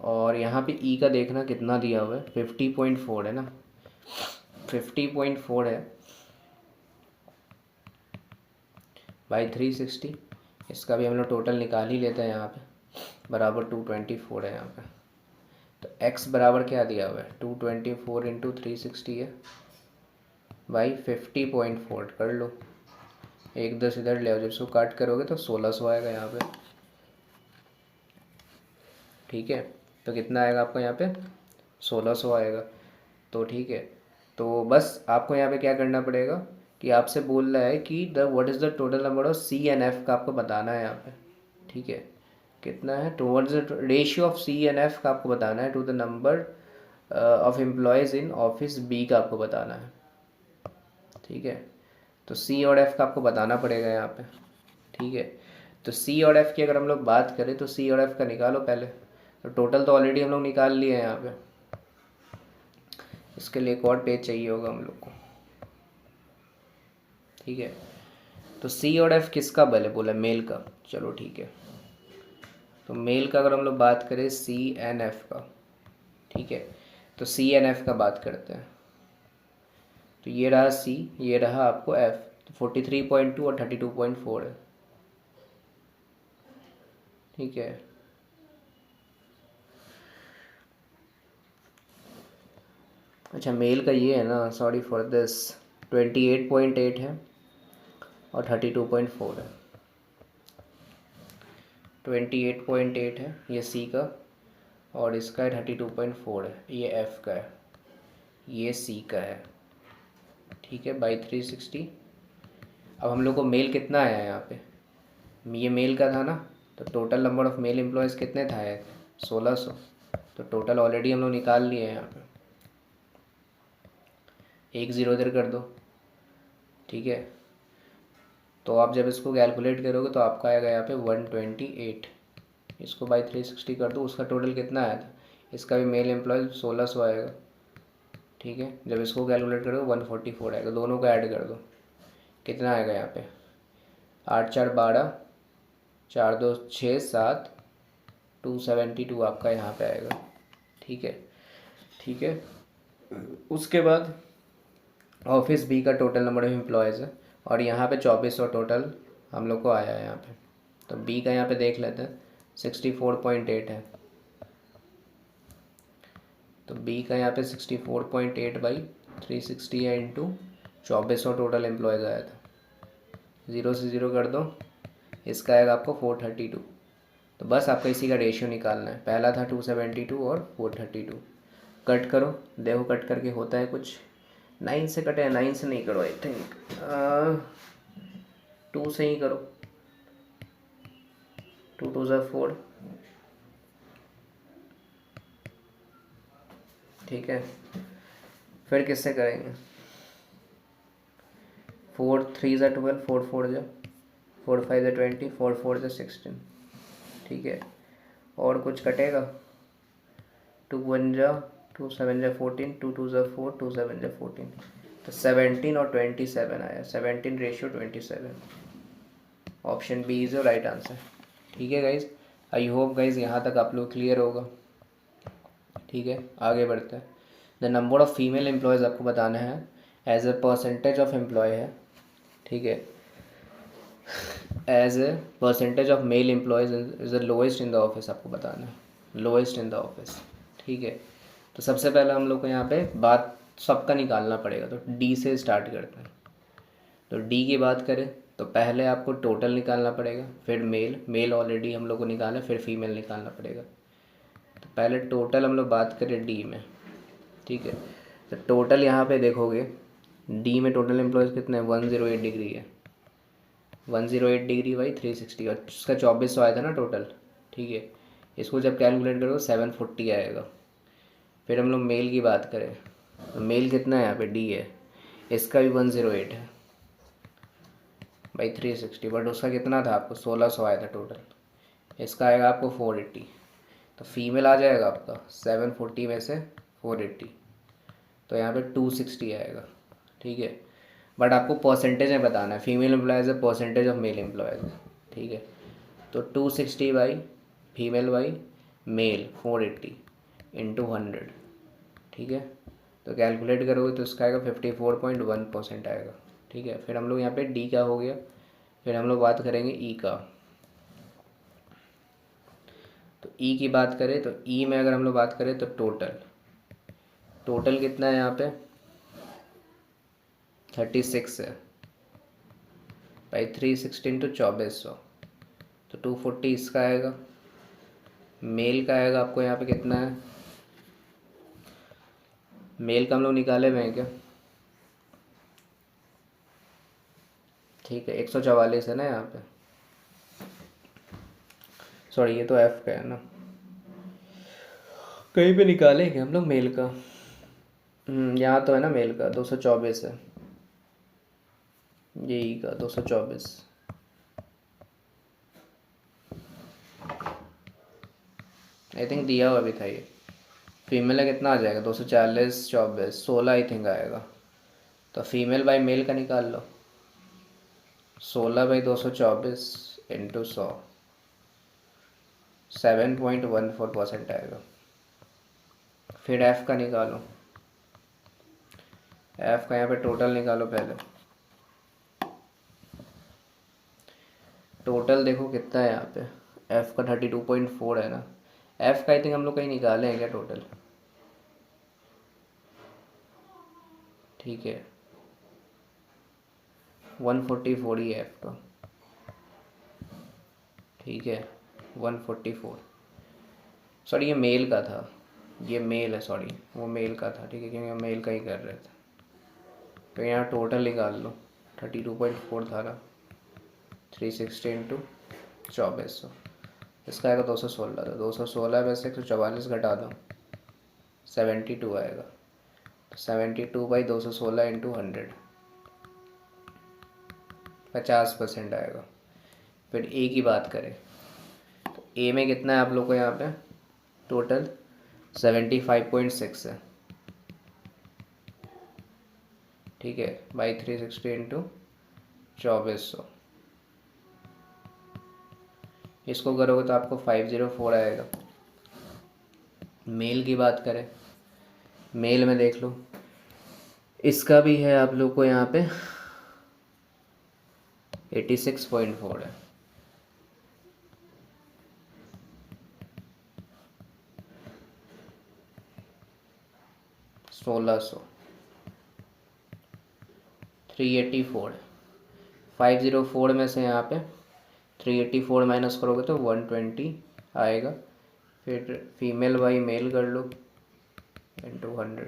और यहाँ पे ई का देखना कितना दिया हुआ है 50.4 है ना, 50.4 है। बाई 360, इसका भी हम लोग टोटल निकाल ही लेते हैं यहाँ पे, बराबर 224 है यहाँ पे। तो x बराबर क्या दिया हुआ है, 224 इंटू 360 है बाई 50.4, कर लो, एक 10 इधर ले आओ, जब इसको काट करोगे तो 1600 आएगा यहाँ पे। ठीक है, तो कितना आएगा आपको यहाँ पे, 1600 आएगा। तो ठीक है, तो बस आपको यहाँ पे क्या करना पड़ेगा कि आपसे बोल रहा है कि the what is the total number of C and F का आपको बताना है यहाँ पे। ठीक है, कितना है, towards the ratio of C and F का आपको बताना है to the number of employees in office B का आपको बताना है। ठीक है, तो सी और एफ का आपको बताना पड़ेगा यहाँ पे। ठीक है, तो सी और एफ की अगर हम लोग बात करें तो सी और एफ का निकालो पहले। तो टोटल तो ऑलरेडी हम लोग निकाल लिए हैं यहाँ पे, इसके लिए एक और पेज चाहिए होगा हम लोग को। ठीक है, तो सी और एफ किसका बल है, बोला मेल का। चलो ठीक है, तो मेल का अगर हम लोग बात करें सी एन एफ का, ठीक है, तो सी एन एफ का बात करते हैं। तो ये रहा सी, ये रहा आपको एफ, तो 43.2 और 32.4 है। ठीक है, अच्छा मेल का ये है ना, सॉरी फॉर दिस, 28.8 है और 32.4 है। 28.8 है ये सी का, और इसका है 32.4 है, ये एफ़ का है, ये सी का है। ठीक है, बाई 360। अब हम लोग को मेल कितना आया है यहाँ पे, ये मेल का था ना, तो total number of male employees कितने था आए थे, 1600। तो टोटल ऑलरेडी हम लोग निकाल लिए हैं यहाँ पे, एक ज़ीरो इधर कर दो। ठीक है, तो आप जब इसको कैलकुलेट करोगे तो आपका आएगा यहाँ पे 128। इसको बाई 360 कर दो, उसका टोटल कितना आया था, इसका भी मेल एम्प्लॉय 1600 आएगा। ठीक है, जब इसको कैलकुलेट करोगे 144 आएगा, दोनों को ऐड कर दो, कितना आएगा यहाँ पे, 8 4 12, 4 2 6 7, 272 आपका यहाँ पे आएगा। ठीक है, ठीक है, उसके बाद ऑफिस बी का टोटल नंबर ऑफ एम्प्लॉयज़ है, और यहाँ पे 2400 टोटल हम लोग को आया है यहाँ पे। तो बी का यहाँ पे देख लेते हैं, 64.8 है। तो बी का यहाँ पे 64.8 बाई 360 है, इंटू 2400 टोटल एम्प्लॉयज़ आया था, ज़ीरो से ज़ीरो कर दो, इसका आएगा आपको 432। तो बस आपका इसी का रेशियो निकालना है, पहला था 272 और 432। कट करो, देखो कट करके होता है कुछ, 9 से कटे हैं, 9 से नहीं करो, आई थिंक 2 से ही करो, 2 2 ज़ा 4। ठीक है, फिर किससे करेंगे, 4 3 ज़ा 12, 4 4 ज़ा 4 5 ज़ा 20, 4 4 ज़ा 16। ठीक है, और कुछ कटेगा, 2 1 ज़ा 2 7 ज़ा 14, 2 2 ज़ा 4, 2 7 ज़ा 14, तो 17 और 27 आया, 17:27। Option B is the right answer. ठीक है गाइज, आई होप गाइज यहाँ तक आप लोग क्लियर होगा। ठीक है, आगे बढ़ते हैं। The number of female employees आपको बताना है as a percentage of employee है। ठीक है, as a percentage of male employees is the lowest in the office आपको बताना है, लोएस्ट इन द ऑफिस। ठीक है, तो सबसे पहले हम लोग को यहाँ पे बात सबका निकालना पड़ेगा, तो डी से स्टार्ट करते हैं। तो डी की बात करें तो पहले आपको टोटल निकालना पड़ेगा, फिर मेल ऑलरेडी हम लोग को निकाला, फिर फीमेल निकालना पड़ेगा। तो पहले टोटल हम लोग बात करें डी में। ठीक है, तो टोटल यहाँ पे देखोगे डी में टोटल एम्प्लॉयज़ कितने हैं, 108 डिग्री है, 108 डिग्री बाई 360, और उसका 2400 आया था ना टोटल। ठीक है, इसको जब कैलकुलेट करोगे 740 आएगा। फिर हम लोग मेल की बात करें तो मेल कितना है, यहाँ पे डी है, इसका भी 108 है बाई 360, बट उसका कितना था आपको 1600 आया था टोटल, इसका आएगा आपको 480। तो फीमेल आ जाएगा आपका 740 में से 480, तो यहाँ पे 260 आएगा। ठीक है, बट आपको परसेंटेज में बताना है, फीमेल एम्प्लॉयज़ है परसेंटेज ऑफ मेल एम्प्लॉयज़। ठीक है, तो 260 by female by male 480 into 100। ठीक है, तो कैलकुलेट करोगे तो इसका आएगा 54.1% आएगा। ठीक है, फिर हम लोग यहाँ पे डी का हो गया फिर हम लोग बात करेंगे ई का। तो ई की बात करें तो ई में अगर हम लोग बात करें तो टोटल कितना है यहाँ पे 36 है बाई 316 तो 2400, तो 240 इसका आएगा। मेल का आएगा आपको यहाँ पे कितना है, मेल का हम लोग निकाले हुए हैं क्या, ठीक है 144 है ना यहाँ पे, सॉरी ये तो एफ का है ना, कहीं पे निकालेंगे हम लोग मेल का। यहाँ तो है ना मेल का 224 है, ये ई का 224। आई थिंक दिया हुआ भी था ये। फीमेल का कितना आ जाएगा 240 24 16 आई थिंक आएगा। तो फीमेल बाई मेल का निकाल लो, 16/224 इंटू 100 7.14% आएगा। फिर एफ़ का निकालो, एफ़ का यहाँ पे टोटल निकालो पहले। टोटल देखो कितना है यहाँ पे, एफ़ का 32.4 है ना। एफ़ का आई थिंक हम लोग कहीं निकाले हैं क्या टोटल, ठीक है 144 ही है एफ़ का, ठीक है 144। सॉरी ये मेल का था, ये मेल है, सॉरी वो मेल का था, ठीक है क्योंकि हम मेल का ही कर रहे थे। तो यहाँ टोटल निकाल लो, 32.4 था ना, 360 इंटू 2400, इसका आएगा 216। तो 216 में से 144 घटा दो 72 आएगा। तो 72/216 इंटू 100 50% आएगा। फिर ए की बात करें तो ए में कितना है आप लोग को यहाँ पे टोटल 75.6 है, ठीक है बाई 360 इंटू 2400, इसको करोगे तो आपको 504 आएगा। मेल की बात करें, मेल में देख लो इसका भी है आप लोग को यहाँ पे 86.4 है, सोलह सौ 384 है। 504 में से यहाँ पे 384 माइनस करोगे तो 120 आएगा। फिर फीमेल बाई मेल कर लो इंटू 100,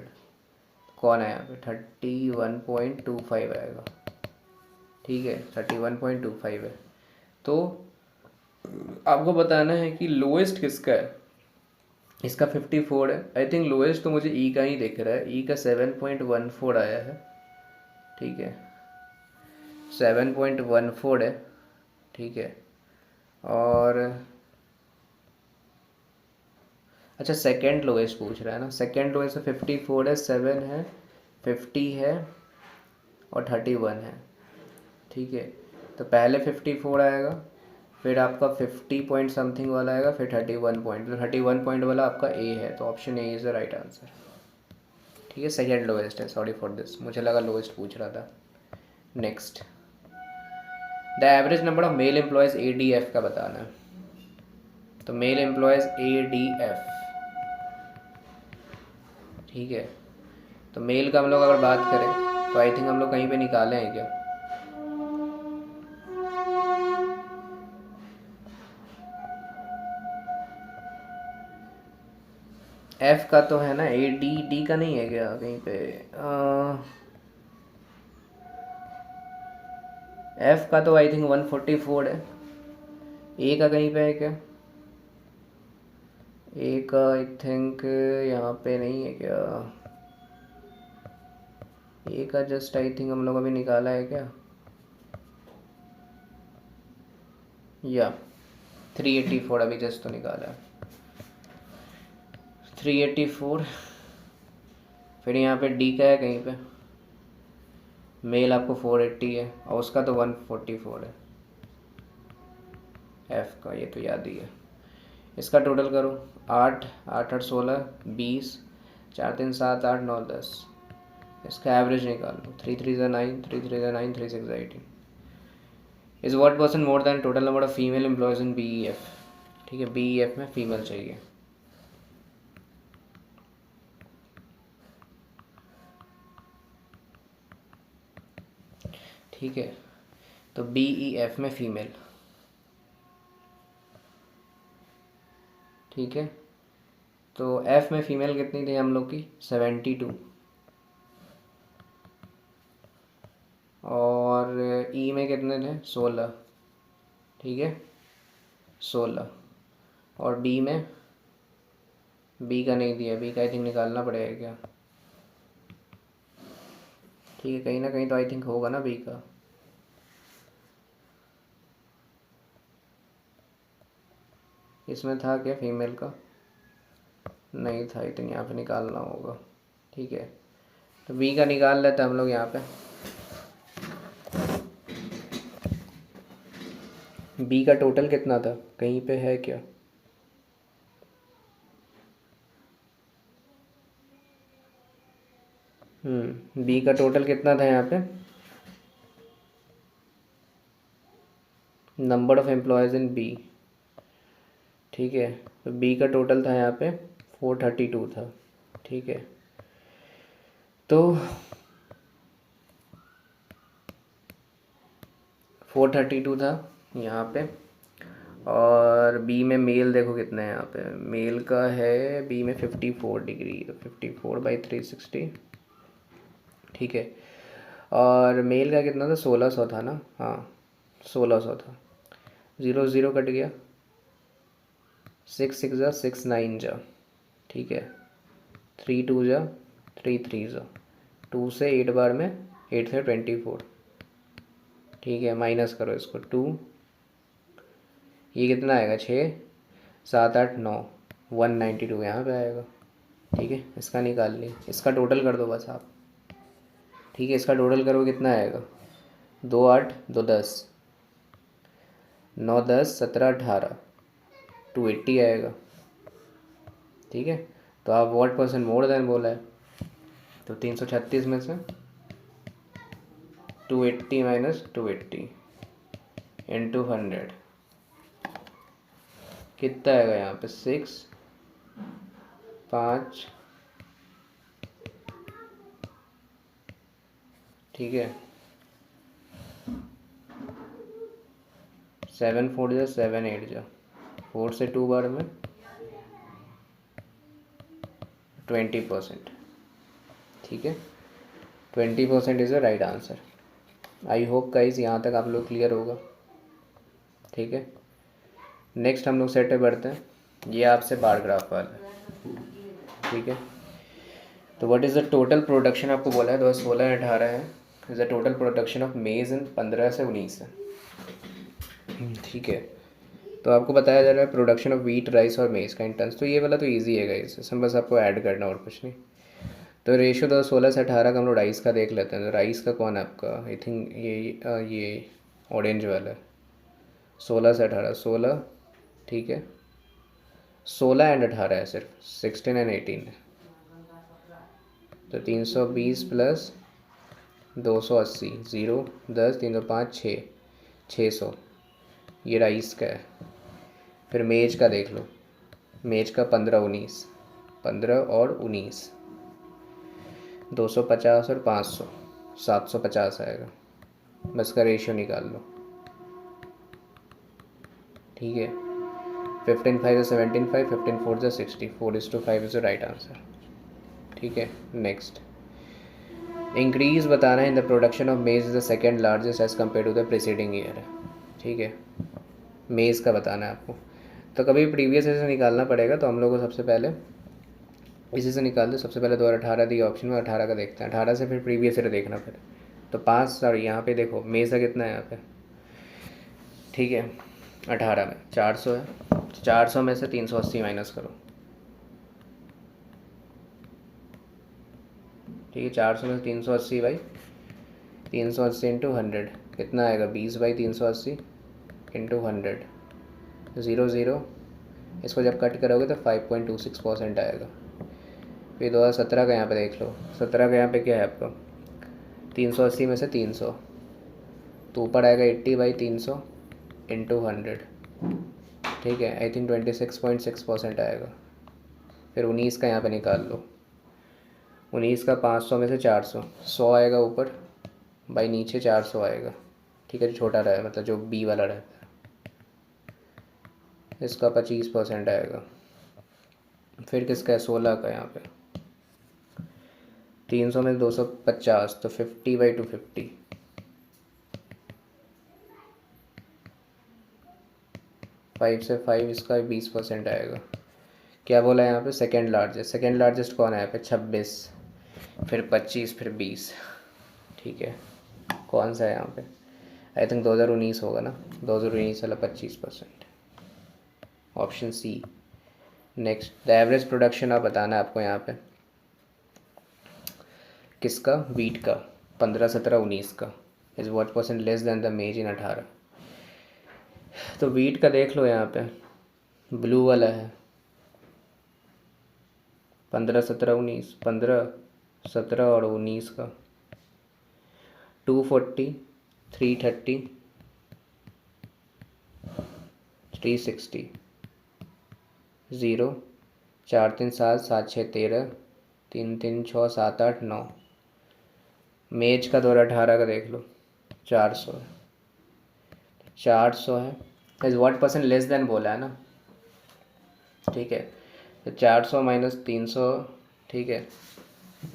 कौन है यहाँ पे 31.25 आएगा, ठीक है 31.25 है। तो आपको बताना है कि लोएस्ट किसका है, इसका 54 है। आई थिंक लोएस्ट तो मुझे ई का ही दिख रहा है, ई का 7.14 आया है, ठीक है 7.14 है, ठीक है। और अच्छा सेकेंड लोएस्ट पूछ रहा है ना, सेकेंड लोएस्ट 54 है, 7 है, 50 है और 31 है, ठीक है। तो पहले 54 आएगा, फिर आपका 50 पॉइंट समथिंग वाला आएगा, फिर 31 पॉइंट, तो 31 पॉइंट वाला आपका ए है, तो option A is the right answer, ठीक है सेकेंड लोएस्ट है। सॉरी फॉर दिस, मुझे लगा लोएस्ट पूछ रहा था। Next, the average number of male employees ADF का बताना है। तो मेल एम्प्लॉयज़ ADF, ठीक है। तो मेल का हम लोग अगर बात करें तो आई थिंक हम लोग कहीं पे निकाले हैं क्या, एफ का तो है ना, ADD का नहीं है क्या कहीं पे, एफ का तो आई थिंक 144 है। ए का कहीं पे है क्या, ए का आई थिंक यहाँ पे नहीं है क्या, ए का जस्ट आई थिंक हम लोग अभी निकाला है क्या, या 384 अभी जस्ट तो निकाला है 384। फिर यहाँ पे डी का है कहीं पे, मेल आपको 480 है और उसका तो 144 है एफ़ का, ये तो याद ही है। इसका टोटल करो 8 8 8 16 20 4 3 7 8 9 10, इसका एवरेज निकाल लो 3 3 9 3 3 9 3 6 18, is what person more than total number of female employees in BEF। ठीक है, BEF में फीमेल चाहिए। ठीक है, तो BEF में फीमेल। ठीक है, तो F में फ़ीमेल कितनी थी हम लोग की? 72। और E में कितने थे? 16। ठीक है, 16। और B में, B का नहीं दिया, B का आई थिंक निकालना पड़ेगा क्या? ठीक है, कहीं ना कहीं तो आई थिंक होगा ना B का। इसमें था क्या फीमेल का? नहीं था, आई थिंक यहाँ पे निकालना होगा। ठीक है, तो B का निकाल लेते हैं हम लोग यहाँ पे। B का टोटल कितना था, कहीं पे है क्या? B का टोटल कितना था यहाँ पे? Number of employees in B। ठीक है, तो B का टोटल था यहाँ पे 432 था। ठीक है, तो 432 था यहाँ पे। और B में मेल देखो कितने हैं यहाँ पे, मेल का है B में 54 डिग्री, तो 54/360। ठीक है, और मेल का कितना था? 1600 था ना? हाँ, 1600 था। 0 0 कट गया, 6 6 जा 6 9 जा। ठीक है, 3 2 जा 3 3 जा, 2 से 8 बार में 8 से 24। ठीक है, माइनस करो इसको 2, ये कितना आएगा? 6 7 8 9, 192 यहाँ पे आएगा। ठीक है, इसका निकाल ली, इसका टोटल कर दो बस आप। ठीक है, इसका टोटल करो कितना आएगा? 2 8 2 10, 9 10 17 18, 280 आएगा। ठीक है, तो आप व्हाट पर्सन मोर देन बोला है, तो 336 में से 280 माइनस 280 इंटू 100 कितना आएगा यहाँ पे? 6 5। ठीक है, 7 4 जा 7 8 जा, 4 से 2 बार में 20%। ठीक है, 20% is the right answer. I hope guys यहाँ तक आप लोग क्लियर होगा। ठीक है, नेक्स्ट हम लोग सेट पे बढ़ते हैं, ये आपसे बार ग्राफ वाला है। ठीक है, तो what is the total production, आपको बोला है 2016 18 है, is the total production of मेज़ इन 15 से 19 है। ठीक है, तो आपको बताया जा रहा है प्रोडक्शन ऑफ वीट राइस और मेज़ का इन टन्स। तो ये वाला तो ईजी है गाइस, इसमें बस आपको ऐड करना और कुछ नहीं। तो रेशियो 2016 से 18 का हम लोग राइस का देख लेते हैं। तो राइस का कौन है आपका? आई थिंक ये ऑरेंज वाला है, 16 से 18, 16। ठीक है, 16 एंड 18 है, सिर्फ 16 एंड 18 है। तो 320 प्लस 280, 0 10 3 5 6, 600, ये राइस का है। फिर मेज का देख लो, मेज का 15 19, 15 और 19, 250 और 500, 750 आएगा। बस का रेशियो निकाल लो। ठीक है, 15 5 17 5, 15 4 60, 4:5 इज़ द राइट आंसर। ठीक है, नेक्स्ट इंक्रीज बताना है in the production of maize is the second largest as compare to the preceding year है। ठीक है, मेज़ का बताना है आपको। तो कभी प्रीवियस से निकालना पड़ेगा, तो हम लोग को सबसे पहले इसी से निकाल दो। सबसे पहले 2018 दिया ऑप्शन में, 18 का देखते हैं, 18 से फिर प्रीवियस ईयर देखना फिर। तो 5 सॉरी यहाँ पे देखो मेज़ का कितना है यहाँ पे। ठीक है, 18 में 400 है, 400 में से 380 माइनस करो। ठीक है, 400 में से 380 बाई 380 इंटू 100 कितना आएगा? 20/380 इंटू 100, 0 0। इसको जब कट करोगे तो 5.26% आएगा। फिर 2017 का यहाँ पे देख लो, 17 का यहाँ पे क्या है आपका? 380 में से 300, तो ऊपर आएगा 80/300 इंटू 100, ठीक है। आई थिंक 26.6% आएगा। फिर 19 का यहाँ पे निकाल लो। 19 का 500 में से 400, 100 आएगा ऊपर, बाई नीचे 400 आएगा, ठीक है। जो छोटा रहा है मतलब जो बी वाला रहता है, इसका 25% आएगा। फिर किसका है? 16 का। यहाँ पे 300 में 250, तो 50/250, 5 से 5, इसका 20% आएगा। क्या बोला यहाँ पे? Second largest. सेकेंड लार्जेस्ट कौन है यहाँ पे? 26, फिर 25, फिर 20, ठीक है। कौन सा है यहाँ पे? आई थिंक 2019 होगा ना, 2019 वाला 25%, option C. Next, the average production आप बताना है आपको यहाँ पे। किसका? वीट का। 15, 17, 19 का is what percent less than the मेज इन 18। तो वीट का देख लो यहाँ पे, ब्लू वाला है 15, 17, 19, 15, 17 और 19 का 240, 330, 360, 0, 4, 3, 7, 7, 6, 13, 3, 3, 6, 7, 8, 9। मेज का 2018 का देख लो, 400 है। 400 है, is what percent less than बोला है ना, ठीक है। तो 400 माइनस 300, ठीक है।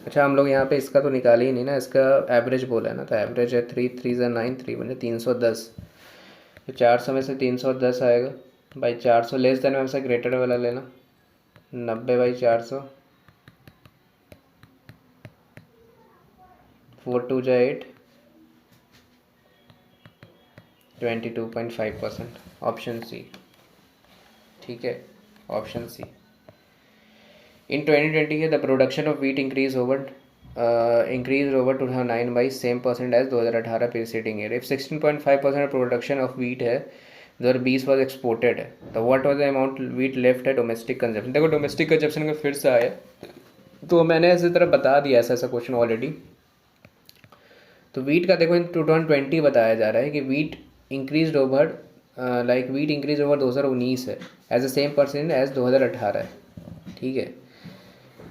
अच्छा, हम लोग यहाँ पे इसका तो निकाले ही नहीं ना, इसका एवरेज बोला है ना, तो एवरेज है 3, 3 ज़ा 9, 3 बने 310। तो 400 में से 310 आएगा, बाई 400 लेस देन में हमसे ग्रेटर वाला लेना, 90/400, 4 2 जा 8, 22.5%, ऑप्शन सी, ठीक है। Option C. In 2020 the production of wheat increase over 2009 by same percent as 2018 preceding year. If 16.5% production of wheat है 2020 वॉज एक्सपोर्टेड है, तो what was the amount wheat left है डोमेस्टिक कंजप्शन। देखो डोमेस्टिक कंजप्शन का फिर से आया, तो मैंने इसी तरह बता दिया ऐसा क्वेश्चन ऑलरेडी। तो वीट का देखो इन 2020 बताया जा रहा है कि wheat increase over wheat increase over 2019 है as a same percent as 2018 है, ठीक है।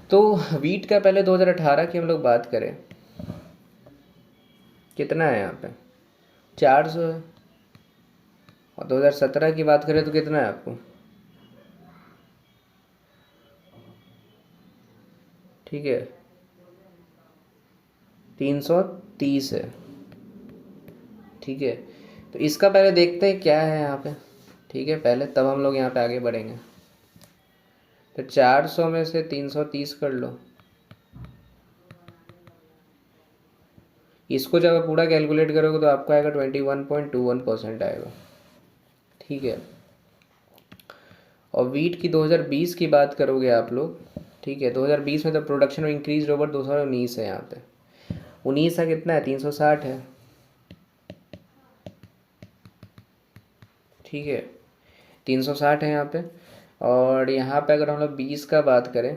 तो वीट का पहले 2018 की हम लोग बात करें, कितना है यहाँ पे? 400 है। और 2017 की बात करें तो कितना है आपको? ठीक है, 330 है, ठीक है। तो इसका पहले देखते हैं क्या है यहाँ पे, ठीक है, पहले, तब हम लोग यहाँ पे आगे बढ़ेंगे। तो 400 में से 330 कर लो, इसको जब आप पूरा कैलकुलेट करोगे तो आपको आएगा 21.21% आएगा, ठीक है। और वीट की 2020 की बात करोगे आप लोग, ठीक है, 2020 में तो प्रोडक्शन इंक्रीज ओवर 2019 है यहाँ पे। 19 का कितना है? 360 है, ठीक है, 360 है यहाँ पे। और यहाँ पे अगर हम लोग 20 का बात करें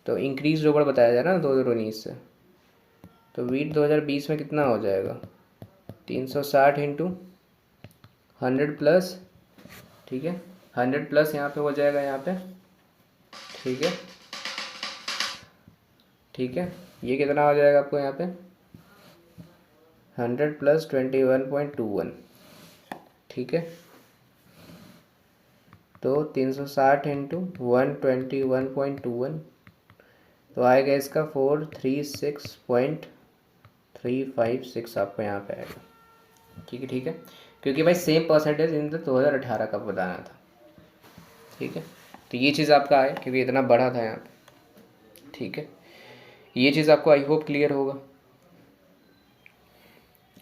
तो इंक्रीज ओवर बताया जाए ना 2019 से, तो वीट 2020 में कितना हो जाएगा? 360 इंटू 100 प्लस, ठीक है, 100 प्लस यहाँ पे हो जाएगा यहाँ पे, ठीक है, ठीक है। ये कितना हो जाएगा आपको यहाँ पे? 100 प्लस 21.21, ठीक है। तो 360 इंटू 121.21, तो आएगा इसका 436.356 आपको यहाँ पे आएगा, ठीक है, ठीक है। क्योंकि भाई सेम परसेंटेज इन 2018 का बताना था, ठीक है। तो ये चीज़ आपका आए क्योंकि इतना बड़ा था यहाँ पे, ठीक है। ये चीज़ आपको आई होप क्लियर होगा,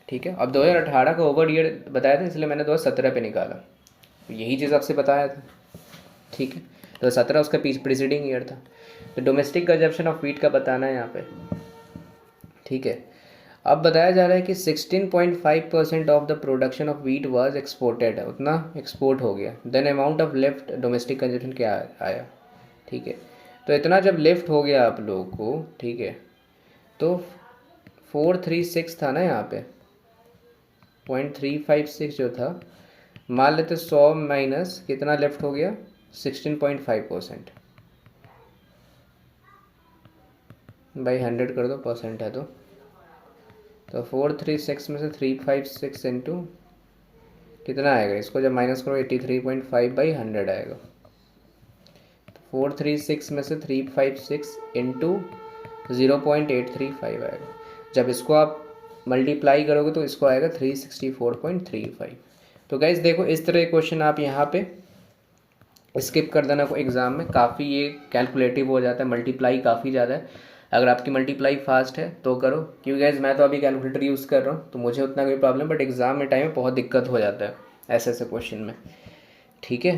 ठीक है। अब 2018 का ओवर ईयर बताया था इसलिए मैंने 2017 पे निकाला, यही चीज़ आपसे बताया था, ठीक है। 2017 उसका प्रीसीडिंग ईयर था। तो डोमेस्टिक कंजप्शन ऑफ वीट का बताना है यहाँ पे, ठीक है। अब बताया जा रहा है कि 16.5% of the production of wheat was exported है, उतना एक्सपोर्ट हो गया। Then amount of left domestic consumption क्या आया, ठीक है। तो इतना जब लेफ्ट हो गया आप लोगों को, ठीक है, तो 436 था ना यहाँ पे, 0.356 जो था, मान लेते 100 माइनस कितना लेफ्ट हो गया, 16.5% बाई 100 कर दो, परसेंट है तो 436 में से 356 इंटू कितना आएगा, इसको जब माइनस करो 83.5 बाई 100 आएगा। 436 में से 356 इंटू 0.835 आएगा। जब इसको आप मल्टीप्लाई करोगे तो इसको आएगा 364.35। तो गाइज देखो, इस तरह क्वेश्चन आप यहाँ पे स्किप कर देना को एग्ज़ाम में, काफ़ी ये कैलकुलेटिव हो जाता है, मल्टीप्लाई काफ़ी ज़्यादा है। अगर आपकी मल्टीप्लाई फास्ट है तो करो, क्योंकि गाइज मैं तो अभी कैलकुलेटर यूज़ कर रहा हूँ तो मुझे उतना कोई प्रॉब्लम, बट एग्ज़ाम में टाइम में बहुत दिक्कत हो जाता है ऐसे ऐसे क्वेश्चन में। ठीक है,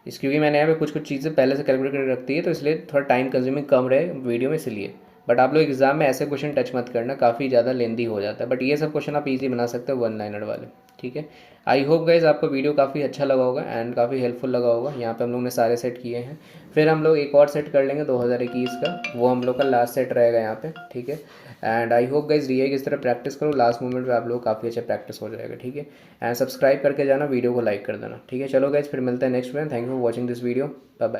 क्योंकि मैंने यहाँ पे कुछ चीज़ें पहले से कैलकुलेट कर रखती है तो इसलिए थोड़ा टाइम कंज्यूमिंग कम रहे वीडियो में, इसलिए। बट आप लोग एग्जाम में ऐसे क्वेश्चन टच मत करना, काफ़ी ज़्यादा लेंदी हो जाता है, बट ये सब क्वेश्चन आप इजी बना सकते हो 1 लाइनर वाले। ठीक है, आई होप गाइज आपको वीडियो काफ़ी अच्छा लगा होगा एंड काफ़ी हेल्पफुल लगा होगा। यहाँ पे हम लोग ने सारे सेट किए हैं, फिर हम लोग एक और सेट कर लेंगे 2021 का, वो हम लोग का लास्ट सेट रहेगा यहाँ पे। ठीक है, एंड आई होप गाइज रिया किस तरह प्रैक्टिस करो, लास्ट मोमेंट पे आप लोग काफ़ी अच्छा प्रैक्टिस हो जाएगा। ठीक है, एंड सब्सक्राइब करके जाना, वीडियो को लाइक कर देना। ठीक है, चलो गाइज फिर मिलते हैं नेक्स्ट में। Thank you for watching this video, bye bye.